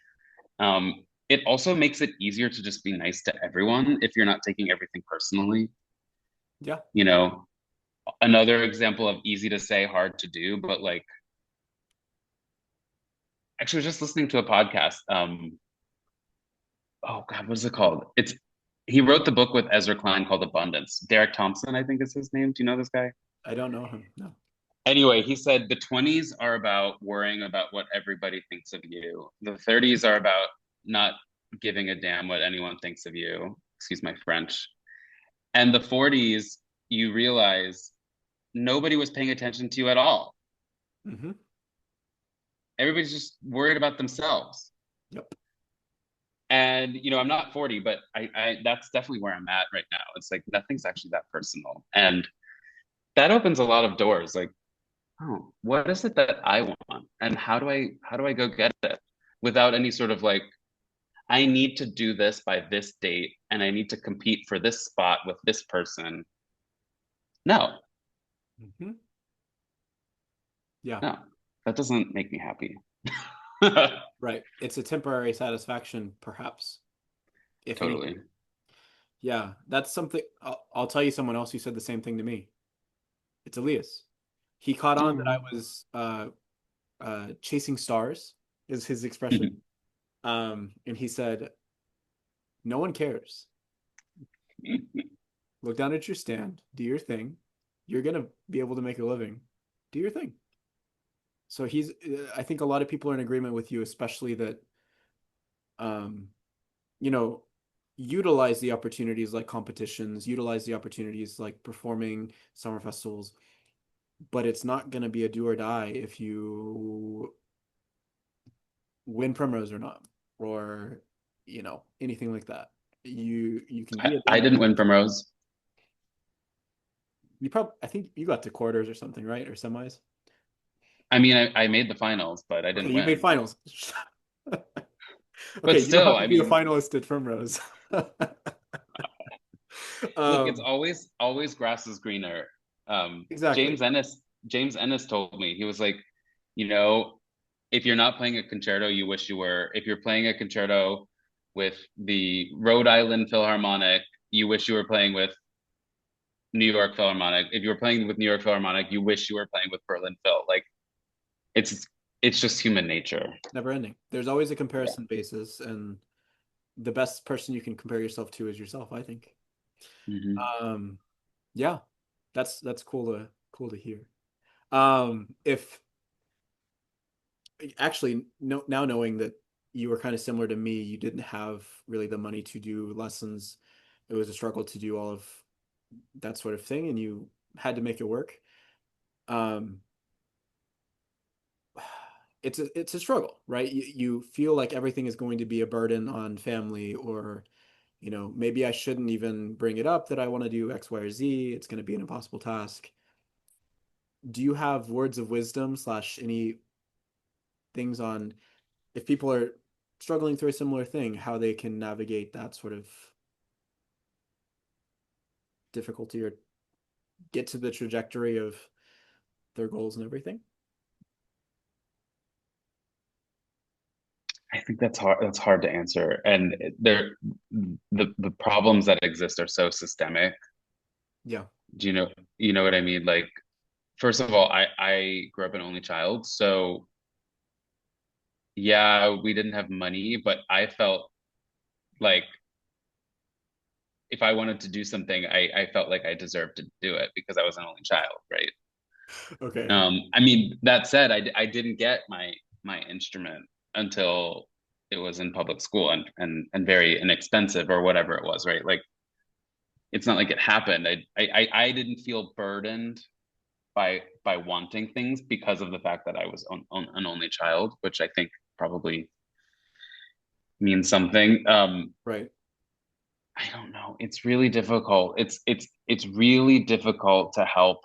It also makes it easier to just be nice to everyone if you're not taking everything personally. Yeah. You know, another example of easy to say, hard to do, but like actually I was just listening to a podcast. Oh God, what is it called? It's he wrote the book with Ezra Klein called Abundance. Derek Thompson, I think is his name. Do you know this guy? I don't know him. No. Anyway, he said the 20s are about worrying about what everybody thinks of you. The 30s are about not giving a damn what anyone thinks of you. Excuse my French. And the 40s, you realize nobody was paying attention to you at all. Hmm. Everybody's just worried about themselves. Yep. And I'm not 40, but I that's definitely where I'm at right now. It's like nothing's actually that personal. And that opens a lot of doors. Like, oh, what is it that I want? And how do I go get it without any sort of like, I need to do this by this date and I need to compete for this spot with this person. No, Hmm. Yeah. no, that doesn't make me happy. Right. It's a temporary satisfaction, perhaps, if anything. Totally. Yeah. That's something. I'll tell you someone else who said the same thing to me. It's Elias. He caught on that I Mm. was chasing stars, is his expression. And he said, "No one cares. Look down at your stand, do your thing. You're gonna be able to make a living. Do your thing." So I think a lot of people are in agreement with you, especially that, um, you know, utilize the opportunities like competitions, utilize the opportunities like performing summer festivals, but it's not gonna be a do or die if you win Primrose or not, or anything like that. You can be a I demo. didn't win from Rose. I think you got to quarters or something, right? Or semis. I mean, I made the finals, but I Okay, didn't you made win. finals. But Okay, you don't still, have to I be a mean, finalist at Primrose. look, it's um, always grass is greener. exactly. James Ennis told me, he was like, you know, if you're not playing a concerto, you wish you were. If you're playing a concerto with the Rhode Island Philharmonic, you wish you were playing with New York Philharmonic. If you were playing with New York Philharmonic, you wish you were playing with Berlin Phil. Like it's it's just human nature. Never ending. There's always a Yeah. comparison basis, and the best person you can compare yourself to is yourself, I think. Hmm. Um, yeah, that's cool to hear. If actually no, now knowing that you were kind of similar to me, you didn't have really the money to do lessons. It was a struggle to do all of that sort of thing, and you had to make it work. Um, it's a struggle, right? You feel like everything is going to be a burden on family, or maybe I shouldn't even bring it up that I want to do X, Y, or Z. It's going to be an impossible task. Do you have words of wisdom slash any things on if people are struggling through a similar thing, how they can navigate that sort of difficulty or get to the trajectory of their goals and everything? I think that's hard. That's hard to answer, and the problems that exist are so systemic. Yeah. Do you know what I mean? Like, first of all, I grew up an only child, so yeah, we didn't have money, but I felt like if I wanted to do something, I felt like I deserved to do it because I was an only child, right? Okay. I mean, that said, I didn't get my instrument until it was in public school and very inexpensive or whatever it was, right? Like it's not like it happened. I didn't feel burdened by wanting things because of the fact that I was an only child, which I think probably means something. Right. I don't know. It's really difficult. It's really difficult to help.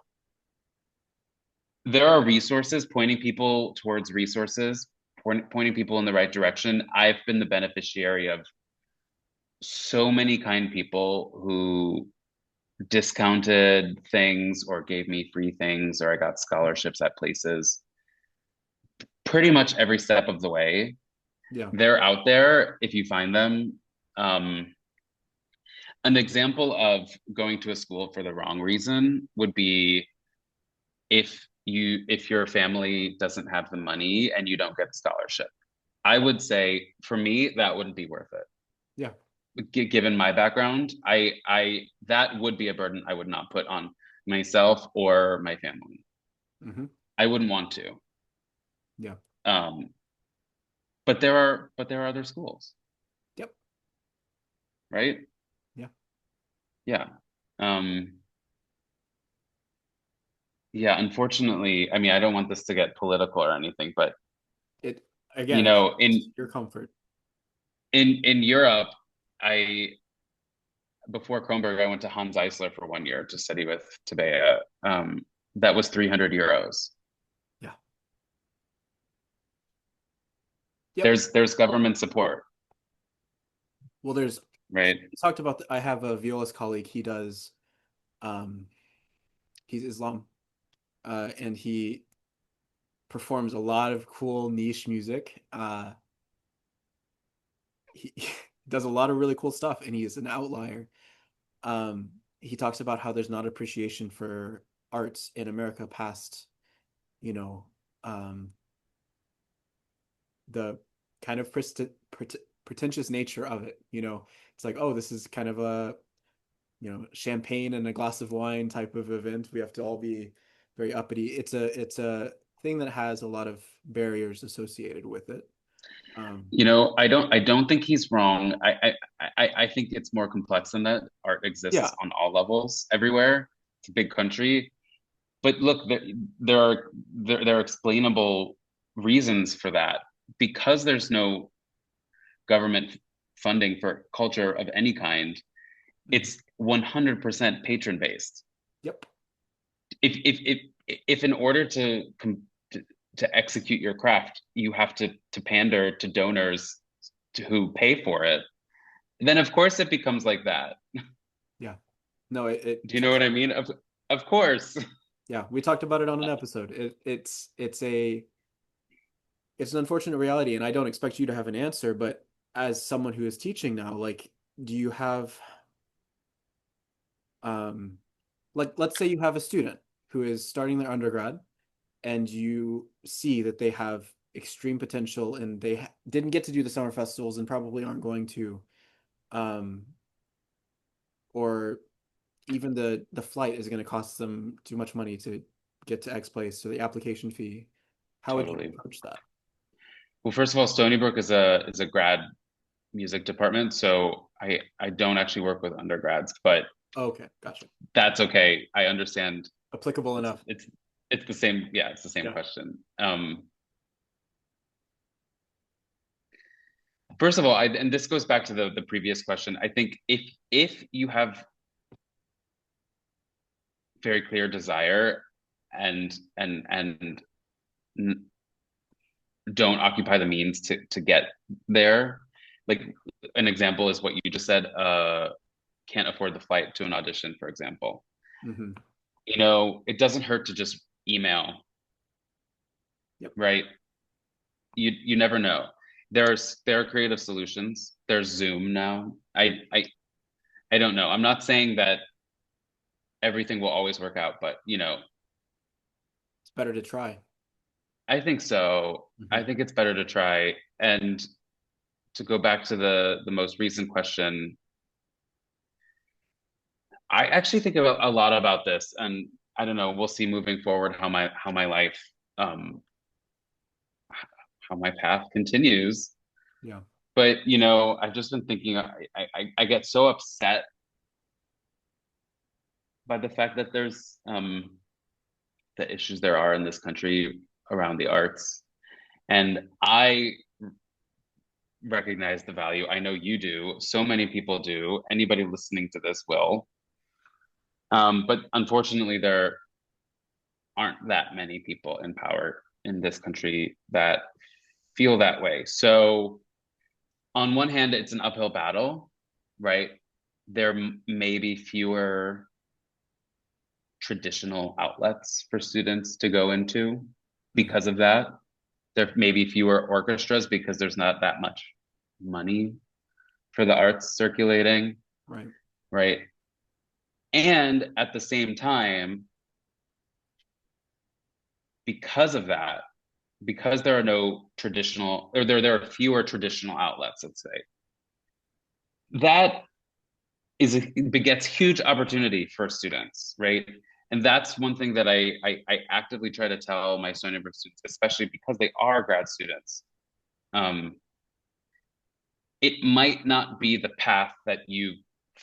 There are resources pointing people towards resources, pointing people in the right direction. I've been the beneficiary of so many kind people who discounted things or gave me free things or I got scholarships at places pretty much every step of the way. Yeah. They're out there if you find them. Um, an example of going to a school for the wrong reason would be if your family doesn't have the money and you don't get a scholarship. I would say for me that wouldn't be worth it. Yeah. Given my background, I that would be a burden I would not put on myself or my family. Hmm. I wouldn't want to. Yeah. Um, but there are other schools, Yep. right? Yeah. Yeah. Um, yeah, unfortunately, I mean, I don't want this to get political or anything, but It you again, know, it's your comfort. in Europe, I before Kronberg, I went to Hans Eisler for 1 year to study with Tabea. That was 300 euros. Yeah. Yep. There's government support, Well, there's right? we talked about I have a violist colleague. He does um he's Islam, and he performs a lot of cool niche music. He does a lot of really cool stuff, and he is an outlier. He talks about how there's not appreciation for arts in America past, you know, um, the kind of pretentious nature of it. It's like, oh, this is kind of a, champagne and a glass of wine type of event. We have to all be very uppity. It's a thing that has a lot of barriers associated with it. Um, I don't think he's wrong. I think it's more complex than that. Art yeah, exists on all levels everywhere. It's a big country. But look, there are explainable reasons for that. Because there's no government funding for culture of any kind, mhm. it's 100% patron based. Yep, If in order to execute your craft, you have to pander to donors who pay for it, then of course it becomes like that. yeah. No, it Do you know checks what I out. mean? Of course. Yeah, we talked about it on an episode. It's an unfortunate reality, and I don't expect you to have an answer, but as someone who is teaching now, like, do you have, um, like, let's say you have a student who is starting their undergrad, and you see that they have extreme potential, and they didn't get to do the summer festivals, and probably aren't going to, um, or even the flight is going to cost them too much money to get to X place, so the application fee. How would you Totally. approach that? Well, first of all, Stony Brook is a grad music department, so I don't actually work with undergrads, but Oh, okay, gotcha. that's okay. I understand. Applicable It's enough. it's it's the same. Yeah, it's the same Yeah. question. First of all, and this goes back to the previous question. I think if you have very clear desire and don't occupy the means to get there, like an example is what you just said. Can't afford the flight to an audition, for example. Hmm. It doesn't hurt to just email, Yep. right? You never know. There are creative solutions. There's Zoom now. I don't know. I'm not saying that everything will always work out, but It's better to try. I think so. Hmm. I think it's better to try. And to go back to the most recent question, I actually think about a lot about this, and I don't know, we'll see moving forward how my life, um, how my path continues. Yeah. But I've just been thinking, I get so upset by the fact that there's the issues there are in this country around the arts. And I recognize the value. I know you do. So many people do. Anybody listening to this will. But unfortunately, there aren't that many people in power in this country that feel that way. So, on one hand, it's an uphill battle, right? There may be fewer traditional outlets for students to go into Hmm. because of that. There may be fewer orchestras because there's not that much money for the arts circulating, Right. right? And at the same time, because of that, because there are no traditional, or there are fewer traditional outlets, let's say, that begets huge opportunity for students, right? And that's one thing that I actively try to tell my Stony Brook students, especially because they are grad students. Um, it might not be the path that you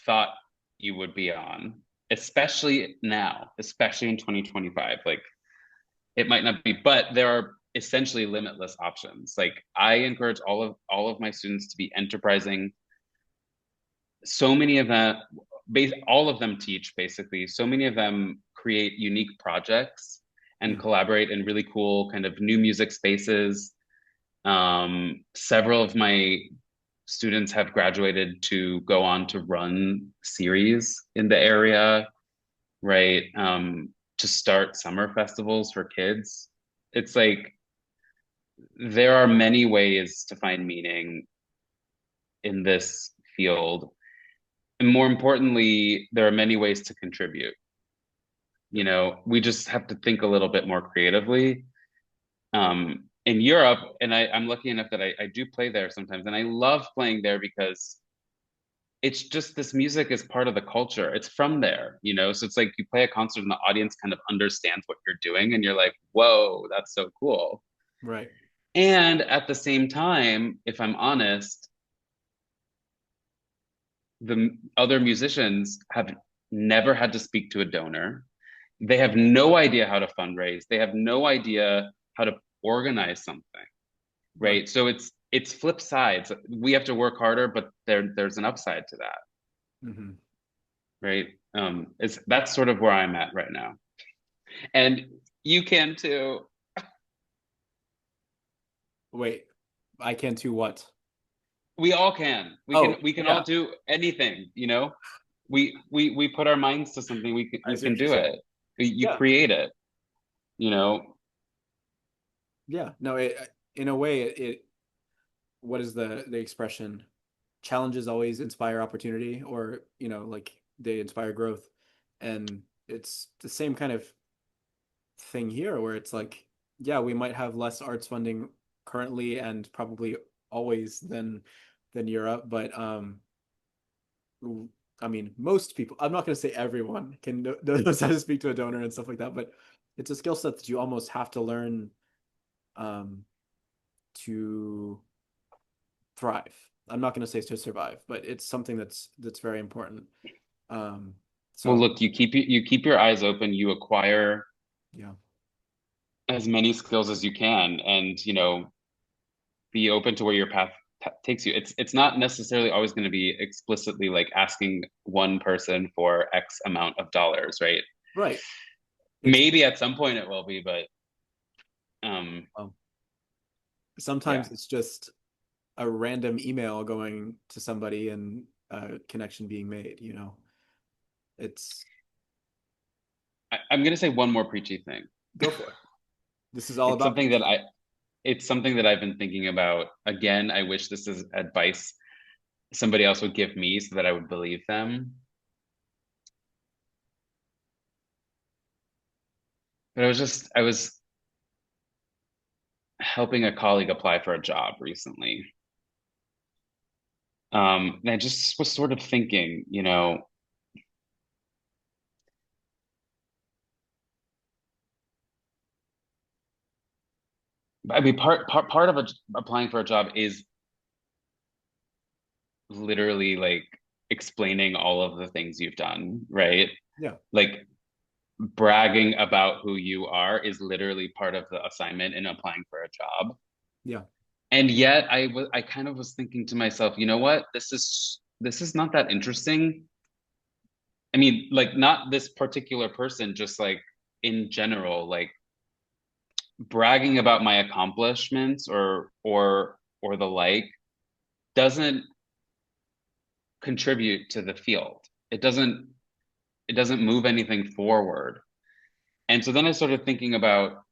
thought you would be on, especially now, especially in 2025. Like it might not be, but there are essentially limitless options. Like I encourage all of my students to be enterprising. So many of them, all of them teach basically. So many of them create unique projects and Mm. collaborate in really cool kind of new music spaces. Several of my students have graduated to go on to run series in the area, right? To start summer festivals for kids. It's like there are many ways to find meaning in this field. And more importantly, there are many ways to contribute. Yep. We just have to think a little bit more creatively. In Europe, and I'm lucky enough that I do play there sometimes, and I love playing there because it's just this music is part of the culture. It's from there, So it's like you play a concert and the audience kind of understands what you're doing, and you're like, whoa, that's so cool. Right. And at the same time, if I'm honest, the other musicians have never had to speak to a donor. They have no idea how to fundraise. They have no idea how to organize something, Right. right? So it's flip sides. We have to work harder, but there's an upside to that, Hmm. right? It's that's sort of where I'm at right now, and you can too. Wait, I can too what? We all can. We can Oh, we can all yeah. do anything. We put our minds to something. We can I we see can what you're do saying. it. You Yeah. create it. You know. Yeah. No, in a way, what is the expression? Challenges always inspire opportunity, or, like they inspire growth. And it's the same kind of thing here where it's like, yeah, we might have less arts funding currently and probably always than Europe, but I mean, most people, I'm not going to say everyone knows how to speak to a donor and stuff like that, but it's a skill set that you almost have to learn um, to thrive. I'm not going to say to survive, but it's something that's very important. Um, Well, so look, you keep your eyes open. You acquire yeah, as many skills as you can, and be open to where your path takes you. It's not necessarily always going to be explicitly like asking one person for X amount of dollars, right? right. It's Maybe at some point it will be, but um, um, sometimes yeah. it's just a random email going to somebody and a connection being made. It's I'm going to say one more preachy thing. go for it. This is all It's about something that preaching. I it's something that I've been thinking about. Again, I wish this is advice somebody else would give me so that I would believe them. But I was helping a colleague apply for a job recently. And I just was sort of thinking, I mean, part of applying for a job is literally like explaining all of the things you've done, right? Yeah. Like bragging about who you are is literally part of the assignment in applying for a job. Yeah. And yet I kind of was thinking to myself, you know what? This is not that interesting. I mean, like not this particular person, just like in general, like bragging about my accomplishments or the like doesn't contribute to the field. It doesn't move anything forward. And so then I started thinking about,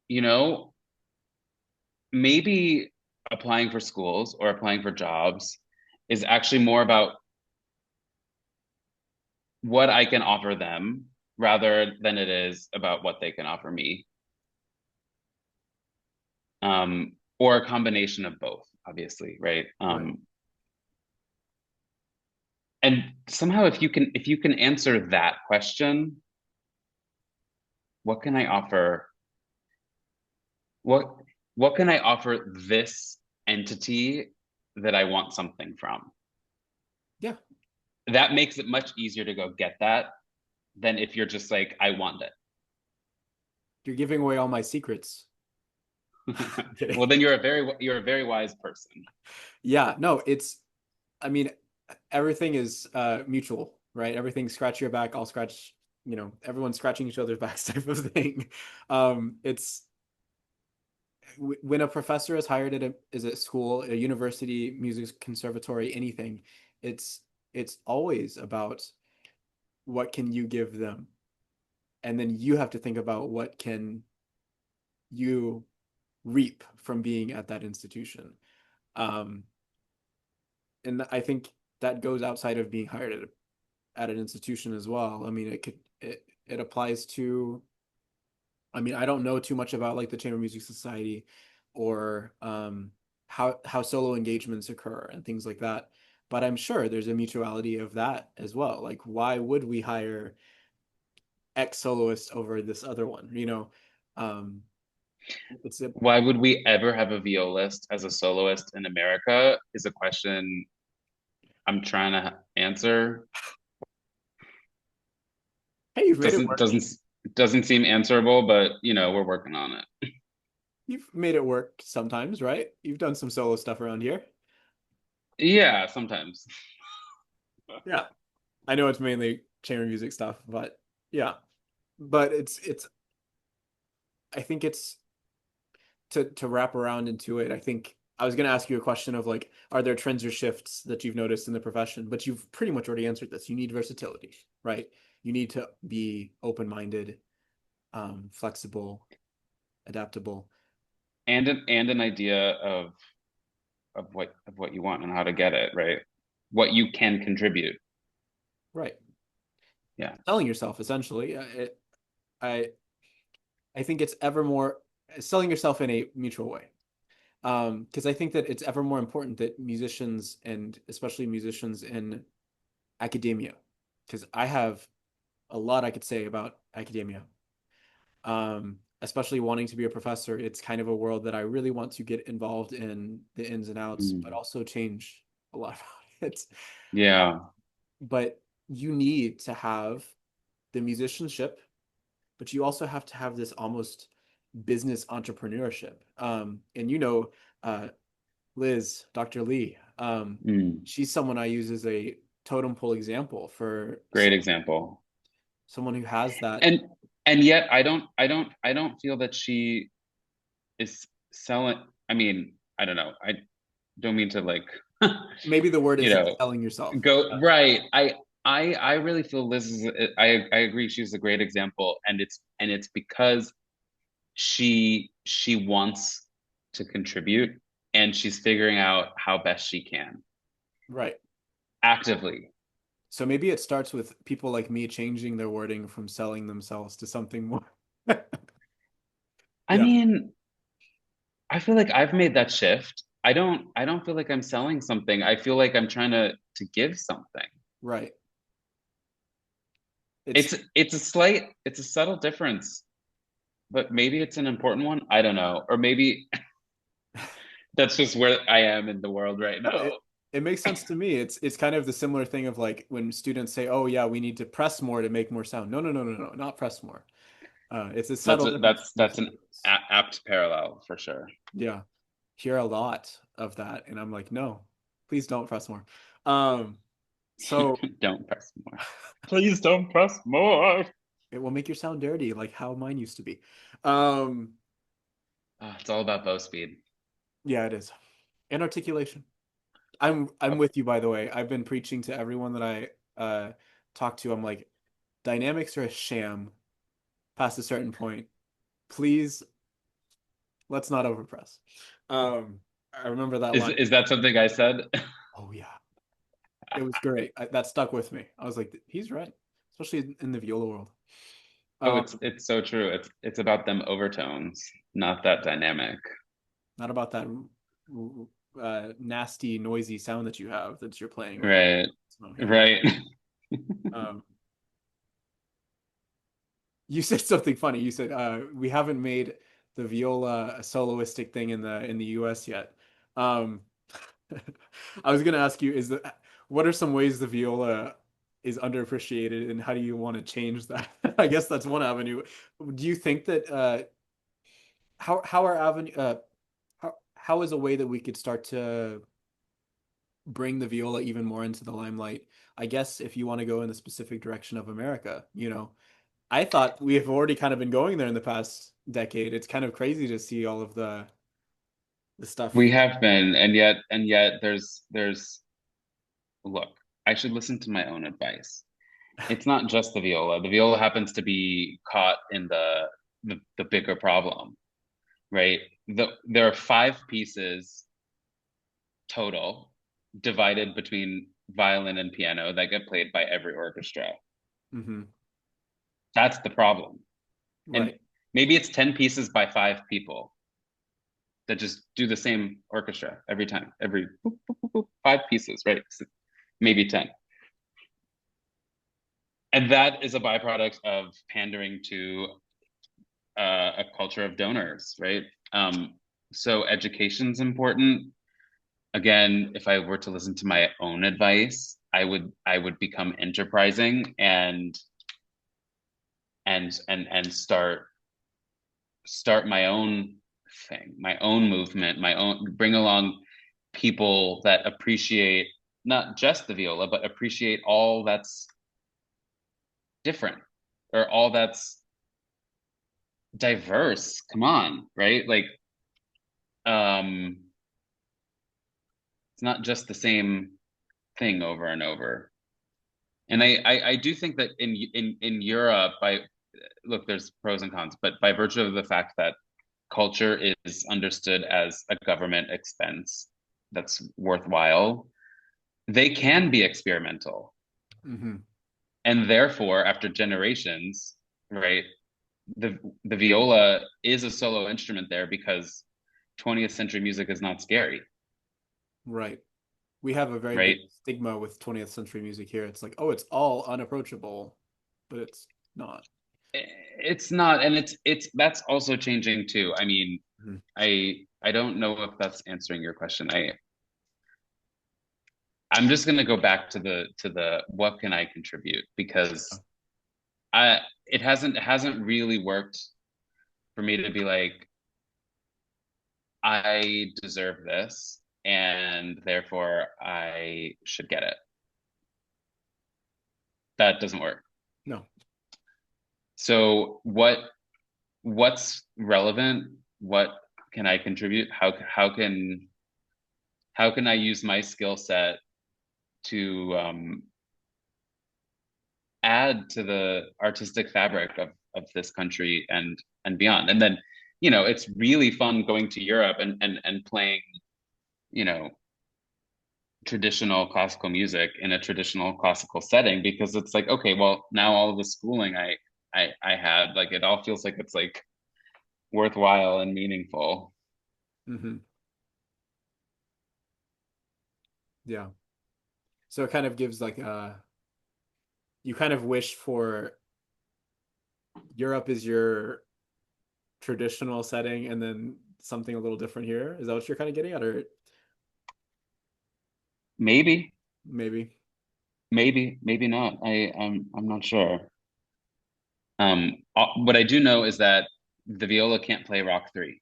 you know, maybe applying for schools or applying for jobs is actually more about what I can offer them rather than it is about what they can offer me. Or a combination of both, obviously, right? Right. And somehow if you can answer that question, what can I offer? What what can I offer this entity that I want something from? Yeah. That makes it much easier to go get that than if you're just like, I want You're giving away all my secrets. it. I'm kidding. Well, then you're a very wise person. Yeah, no, I mean, everything is mutual, right? Everything scratch your back, I'll scratch, everyone's scratching each other's backs type of thing. It's when a professor is hired is a school, a university, music conservatory, anything, it's it's always about what can you give them? And then you have to think about what can you reap from being at that institution. Um, and I think that goes outside of being hired at an institution as well. I mean, it applies to. I mean, I don't know too much about like the Chamber Music Society or how solo engagements occur and things like that. But I'm sure there's a mutuality of that as well. Like, why would we hire X soloist over this other one? Um, it's a Why would we ever have a violist as a soloist in America is a question I'm trying to answer. hey, you've made it Doesn't work. doesn't doesn't seem answerable, but we're working on it. You've made it work sometimes, right? You've done some solo stuff around here. Yeah, sometimes. Yeah. I know it's mainly chamber music stuff, but yeah. But it's I think it's to wrap around into it. I think I was going to ask you a question of like, are there trends or shifts that you've noticed in the profession? But you've pretty much already answered this. You need versatility, right? You need to be open-minded, flexible, adaptable. And an idea of what you want and how to get it, right? What you can contribute. Right. Yeah. Selling yourself essentially. I I think it's ever more selling yourself in a mutual way. Because I think that it's ever more important that musicians and especially musicians in academia, because I have a lot I could say about academia. Especially wanting to be a professor, it's kind of a world that I really want to get involved in the ins and outs, but Mm. also change a lot about it. Yeah. But you need to have the musicianship, but you also have to have this almost business entrepreneurship. And uh, Liz, Dr. Lee, Mm. she's someone I use as a totem pole example for Great example. someone who has that. And and yet I don't feel that she is selling. I mean, I don't know. I don't mean to like Maybe the word you isn't know selling yourself. go right. I really feel Liz is I agree she's a great example, and it's because she wants to contribute, and she's figuring out how best she can Right. actively. So maybe it starts with people like me changing their wording from selling themselves to something more. I Yeah, mean, I feel like I've made that shift. I don't feel like I'm selling something. I feel like I'm trying to give something. right. It's It's a subtle difference. but maybe it's an important one. I don't know. Or maybe that's just where I am in the world right No, now. it makes sense to me. It's kind of the similar thing of like when students say, "Oh yeah, we need to press more to make more sound." No, no, no, no, no, not press more. It's a subtle difference between the That's two an words. apt parallel for sure. Yeah, hear a lot of that, and I'm like, no, please don't press more. Um, so Don't press more. Please don't press more. it will make your sound dirty, like how mine used to be. Um, Oh, it's all about bow speed. yeah, it is. And articulation. I'm Oh, with you, by the way. I've been preaching to everyone that I talk to. I'm like, dynamics are a sham past a certain point. Please, let's not overpress. I remember that line. is that something I said? Oh yeah, it was great. That stuck with me. I was like, he's right, especially in the viola world. Oh, Um, it's so true. It's about them overtones, not that dynamic. Not about that nasty, noisy sound that you have that you're playing right now. Right. So yeah. Right. Um, you said something funny. You said we haven't made the viola a soloistic thing in the U.S. yet. Um, I was gonna ask you, what are some ways the viola is underappreciated, and how do you want to change that? I guess that's one avenue. Do you think that how are avenue how is a way that we could start to bring the viola even more into the limelight? I guess if you want to go in the specific direction of America, I thought we have already kind of been going there in the past decade. It's kind of crazy to see all of the We stuff. have been, and yet there's look, I should listen to my own advice. It's not just the viola. The viola happens to be caught in the bigger problem, right? There are five pieces total divided between violin and piano that get played by every orchestra. Hmm. That's the problem. And Right. maybe it's 10 pieces by five people that just do the same orchestra every time, every boop, boop, boop, boop, five pieces, right? Maybe 10. And that is a byproduct of pandering to a culture of donors, right? So education's important. Again, if I were to listen to my own advice, I would become enterprising and start my own thing, my own movement, my own bring along people that appreciate not just the viola, but appreciate all that's different or all that's diverse. Come on, right? Like um it's not just the same thing over and over. And No. I do think that in Europe, by look, there's pros and cons, but by virtue of the fact that culture is understood as a government expense that's worthwhile, they can be experimental. Hmm. And therefore, after generations, right, the viola is a solo instrument there because 20th century music is not scary, Right. We have a very right? big stigma with 20th century music here. It's like, oh, it's all unapproachable, but it's not. It's not, and it's that's also changing too. I mean, Mhm. I don't know if that's answering your question. I'm just gonna go back to the what can I contribute because I it hasn't really worked for me to be like I deserve this and therefore I should get it. That doesn't work. No. So what's relevant? What can I contribute? How can I use my skill set to add to the artistic fabric of this country and beyond? And then, it's really fun going to Europe and playing, you know, traditional classical music in a traditional classical setting because it's like, okay, well, now all of the schooling I had, like it all feels like it's like worthwhile and meaningful. Hmm. Yeah. So it kind of gives like you kind of wish for Europe is your traditional setting and then something a little different here. Is that what you're kind of getting at, or Maybe, maybe? maybe not. I'm not sure. What I do know is that the viola can't play Rock 3.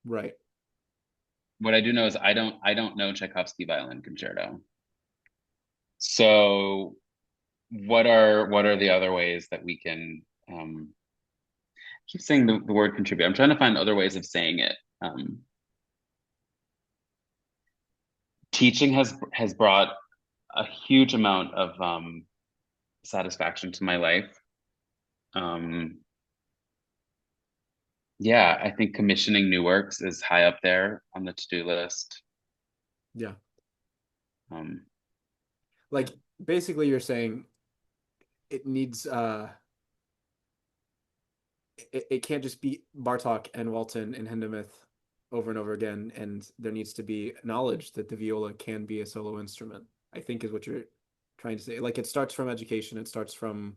Right. What I do know is I don't know Tchaikovsky violin concerto. So what are the other ways that we can keep saying the word contribute. I'm trying to find other ways of saying it. Teaching has brought a huge amount of satisfaction to my life. Um, yeah, I think commissioning new works is high up there on the to-do list. Yeah. Um, yeah. Like basically you're saying it needs it can't just be Bartok and Walton and Hindemith over and over again, and there needs to be knowledge that the viola can be a solo instrument, I think is what you're trying to say. Like it starts from education, it starts from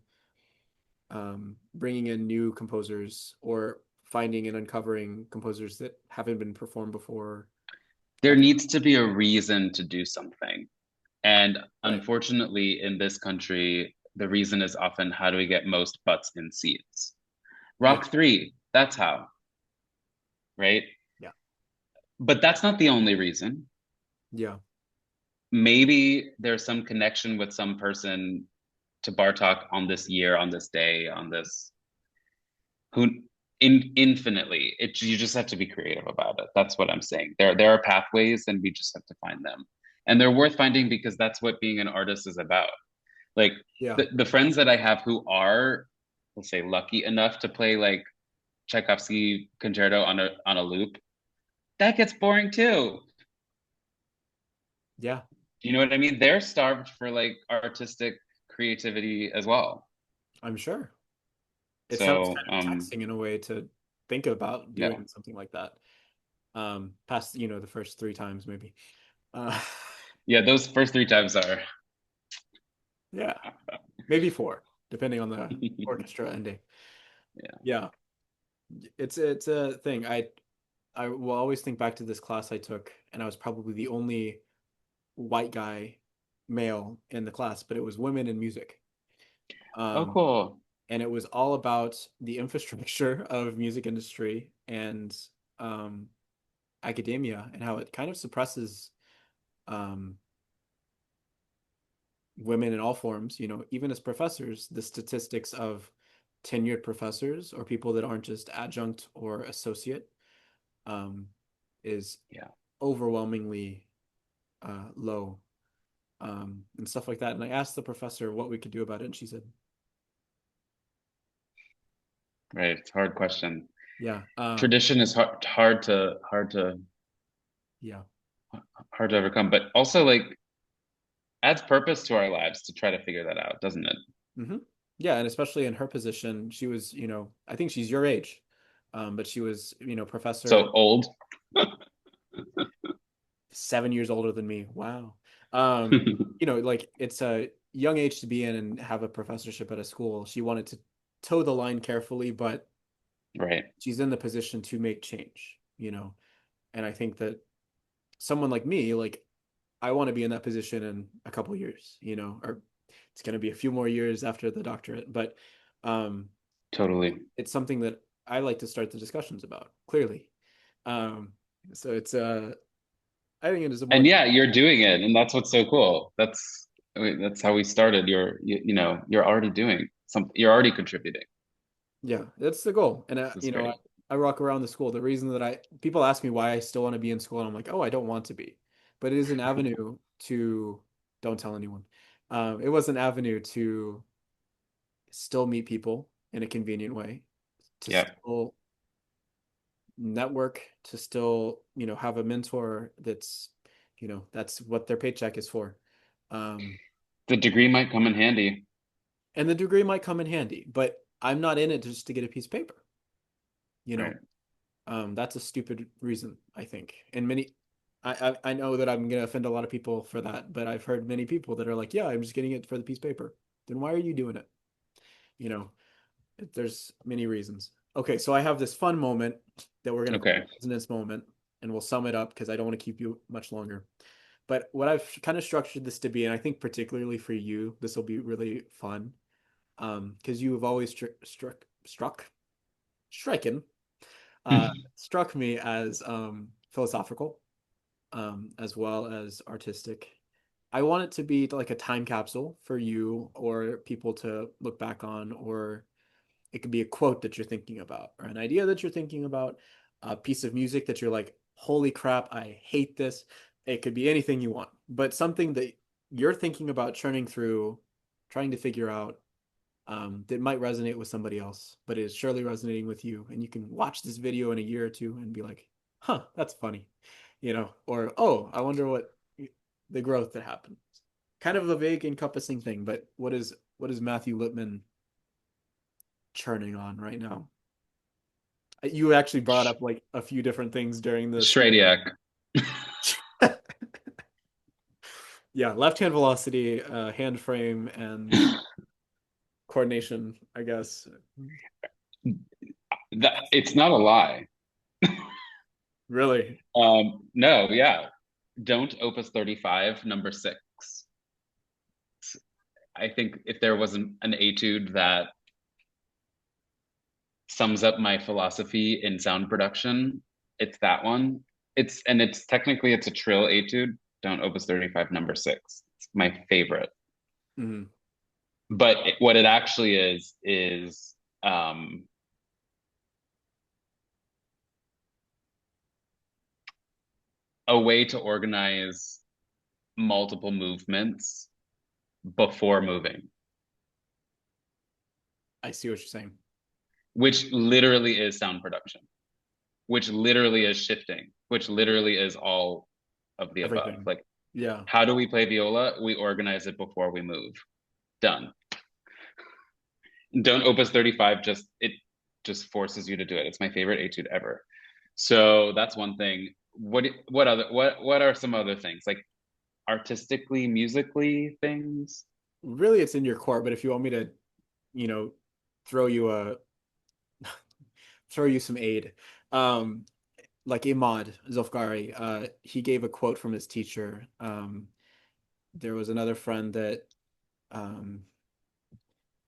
bringing in new composers or finding and uncovering composers that haven't been performed before. There That needs to be a reason to do something. And right, unfortunately, in this country, the reason is often how do we get most butts in seats? yeah, Rock 3, that's how, right? yeah, But that's not the only reason. yeah, Maybe there's some connection with some person to Bartok on this year, on this day, on this who infinitely. You just have to be creative about it. That's what I'm saying. There are pathways and we just have to find them. And they're worth finding because that's what being an artist is about. Like yeah, the friends that I have who are, let's say, lucky enough to play like Tchaikovsky concerto on a loop, that gets boring too. yeah. Do you know what I mean? They're starved for like artistic creativity as well. I'm sure. It sounds So kind of taxing in a way to think about yeah. doing something like that. Past, the first three times maybe. Uh, Yeah, those first three times are yeah, maybe four, depending on the orchestra ending. yeah. Yeah, it's a thing. I will always think back to this class I took, and I was probably the only white guy, male in the class, but it was women in music. Oh, Um, cool. and it was all about the infrastructure of music industry and um, academia and how it kind of suppresses um, women in all forms, even as professors, the statistics of tenured professors or people that aren't just adjunct or associate um, is Yeah, overwhelmingly low and stuff like that. And I asked the professor what we could do about it, and she said, right. It's a hard question. "Yeah, Tradition is yeah, hard to overcome, but also like adds purpose to our lives to try to figure that out, doesn't it? hmm yeah." And especially in her position, she was, I think she's your age, but she was, professor So old. 7 years older than me. Wow. Like it's a young age to be in and have a professorship at a school. She wanted to toe the line carefully, but Right. she's in the position to make change, And I think that someone like me, like I want to be in that position in a couple years, or it's going to be a few more years after the doctorate, but um, Totally. it's something that I like to start the discussions about, clearly. Um, so I think it is And important. yeah, you're doing it, and that's what's so cool. That's how we started. You're already doing some. You're already contributing. Yeah, that's the goal. And This is great. I rock around the school. The reason that people ask me why I still want to be in school, and I'm like, oh, I don't want to be, but it is an avenue to, don't tell anyone. It was an avenue to still meet people in a convenient way, to Yeah. still network, to still, have a mentor that's what their paycheck is for. Um, The degree might come in handy. and the degree might come in handy, but I'm not in it just to get a piece of paper, you know. Right. That's a stupid reason, I think. And I know that I'm gonna offend a lot of people for that, but I've heard many people that are like, "Yeah, I'm just getting it for the piece of paper." Then why are you doing it? You know, there's many reasons. Okay, so I have this fun moment that we're going to call Okay. the resonance moment, and we'll sum it up because I don't want to keep you much longer. But what I've kind of structured this to be, and I think particularly for you, this will be really fun, because you have always stricken, struck me as philosophical, as well as artistic. I want it to be like a time capsule for you or people to look back on, or it could be a quote that you're thinking about, or an idea that you're thinking about, a piece of music that you're like, holy crap, I hate this. It could be anything you want, but something that you're thinking about churning through, trying to figure out, that might resonate with somebody else, but is surely resonating with you. And you can watch this video in a year or two and be like, huh, that's funny, or, oh, I wonder what the growth that happened. Kind of a vague, encompassing thing, but what is Matthew Lipman churning on right now? You actually brought up like a few different things during this. Shradiak. Yeah, left hand velocity, hand frame, and coordination, I guess. That it's not a lie. Really? No, yeah. Don't Opus 35, number 6. I think if there was an etude that sums up my philosophy in sound production, it's that one. It's technically it's a trill etude. Don't Opus 35, number 6. It's my favorite. Mhm. But what it actually is a way to organize multiple movements before moving, I see what you're saying. which literally is sound production, which literally is shifting, which literally is all of the above. Everything. Like, Yeah. how do we play viola? We organize it before we move. Done. Don't Opus 35 just forces you to do it. It's my favorite etude ever. So that's one thing. What are some other things like artistically, musically things? Really, it's in your court, but if you want me to, you know, throw you a throw you some aid, um, like Imad Zofgari, he gave a quote from his teacher. There was another friend that um,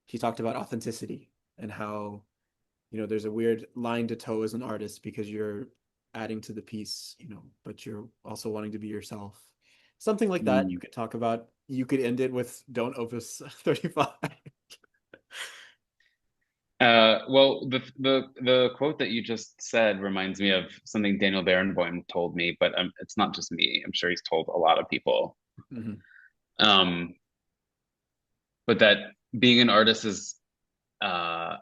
he talked about authenticity and how, there's a weird line to toe as an artist because you're adding to the piece, but you're also wanting to be yourself. Something like that you Mm. could talk about. You could end it with "Don't Opus 35." Well, the quote that you just said reminds me of something Daniel Barenboim told me, but it's not just me. I'm sure he's told a lot of people. Mhm. Um, but that being an artist is uh,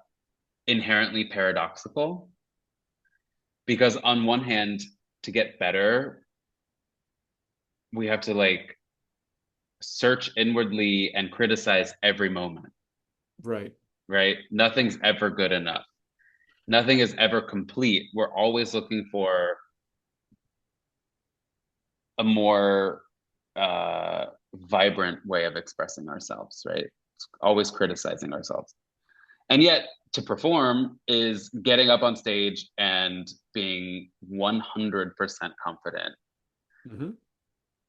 inherently paradoxical because on one hand, to get better, we have to like search inwardly and criticize every moment, Right. right? Nothing's ever good enough. Nothing is ever complete. We're always looking for a more vibrant way of expressing ourselves, right? It's always criticizing ourselves. And yet, to perform is getting up on stage and being 100% confident, Hmm.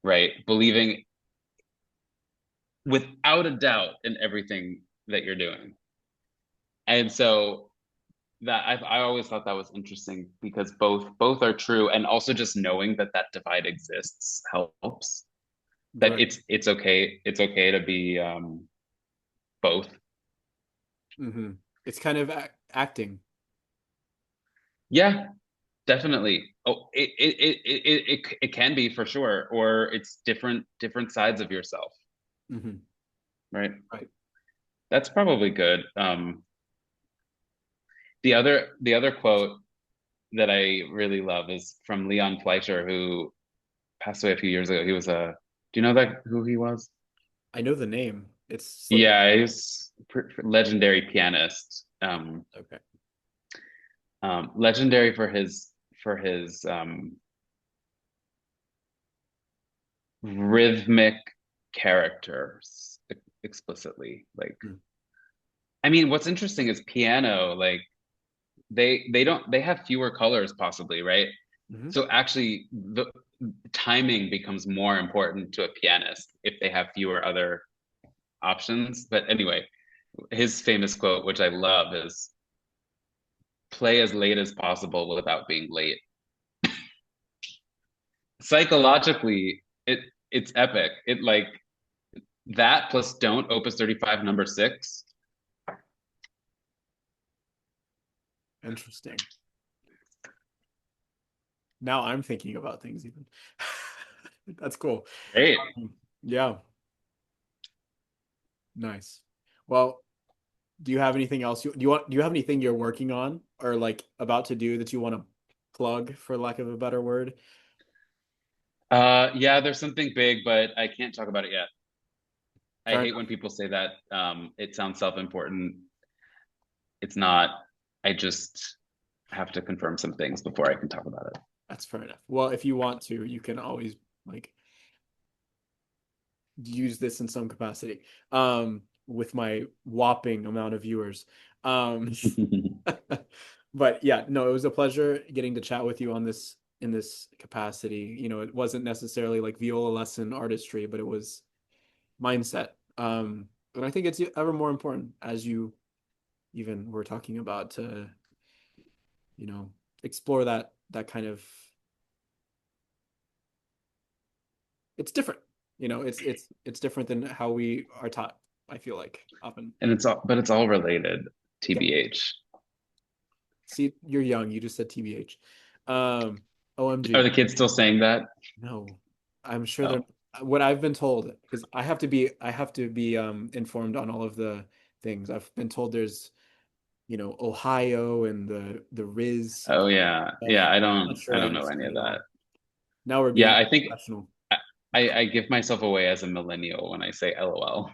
right? Believing without a doubt in everything that you're doing. And so I always thought that was interesting because both are true, and also just knowing that that divide exists helps. That Right. it's okay to be both. Hmm. It's kind of acting. Yeah, definitely. Oh, it can be for sure, or it's different sides of yourself, Hmm. right? Right. That's probably good. The other quote that I really love is from Leon Fleischer, who passed away a few years ago. He was a do you know that who he was? I know the name. It's slipping. Yeah, he's legendary pianist. Okay. Legendary for his rhythmic characters explicitly. Like, Mm. I mean, what's interesting is piano. Like, they have fewer colors possibly, right? Hmm. So actually the timing becomes more important to a pianist if they have fewer other options. But anyway, his famous quote, which I love, is play as late as possible without being late. Psychologically, it's epic. It like that plus Don't Opus 35 number 6. Interesting. Now I'm thinking about things even. That's cool. Great. Yeah, nice. Well, do you have anything else do you have anything you're working on or like about to do that you want to plug, for lack of a better word? Yeah, there's something big, but I can't talk about it yet. I Fair hate when enough. people say that. It sounds self-important. It's not. I just have to confirm some things before I can talk about it. That's fair enough. Well, if you want to, you can always like use this in some capacity. With my whopping amount of viewers. Um, but yeah, no, it was a pleasure getting to chat with you on this in this capacity. You know, it wasn't necessarily like viola lesson artistry, but it was mindset. And I think it's ever more important as you even were talking about to, you know, explore that kind of it's different. You know, it's different than how we are taught, I feel like often. And it's all related, Yeah. TBH. See, you're young. You just said TBH. Are OMG. the kids still saying that? No, I'm sure they're Oh, what I've been told, because I have to be informed on all of the things. I've been told there's, you know, Ohio and the Riz oh yeah, stuff. yeah. Not I sure I don't know any understand of it that. all. Now we're Yeah, being I think professional. I, I give myself away as a millennial when I say LOL.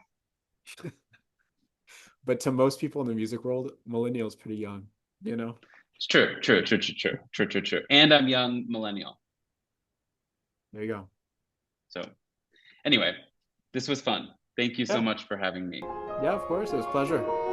But to most people in the music world, millennials pretty young, you know? It's true, true, true, true, true, true, true, true. And I'm young millennial. There you go. So anyway, this was fun. Thank you so Yeah. much for having me. Yeah, of course. It was a pleasure.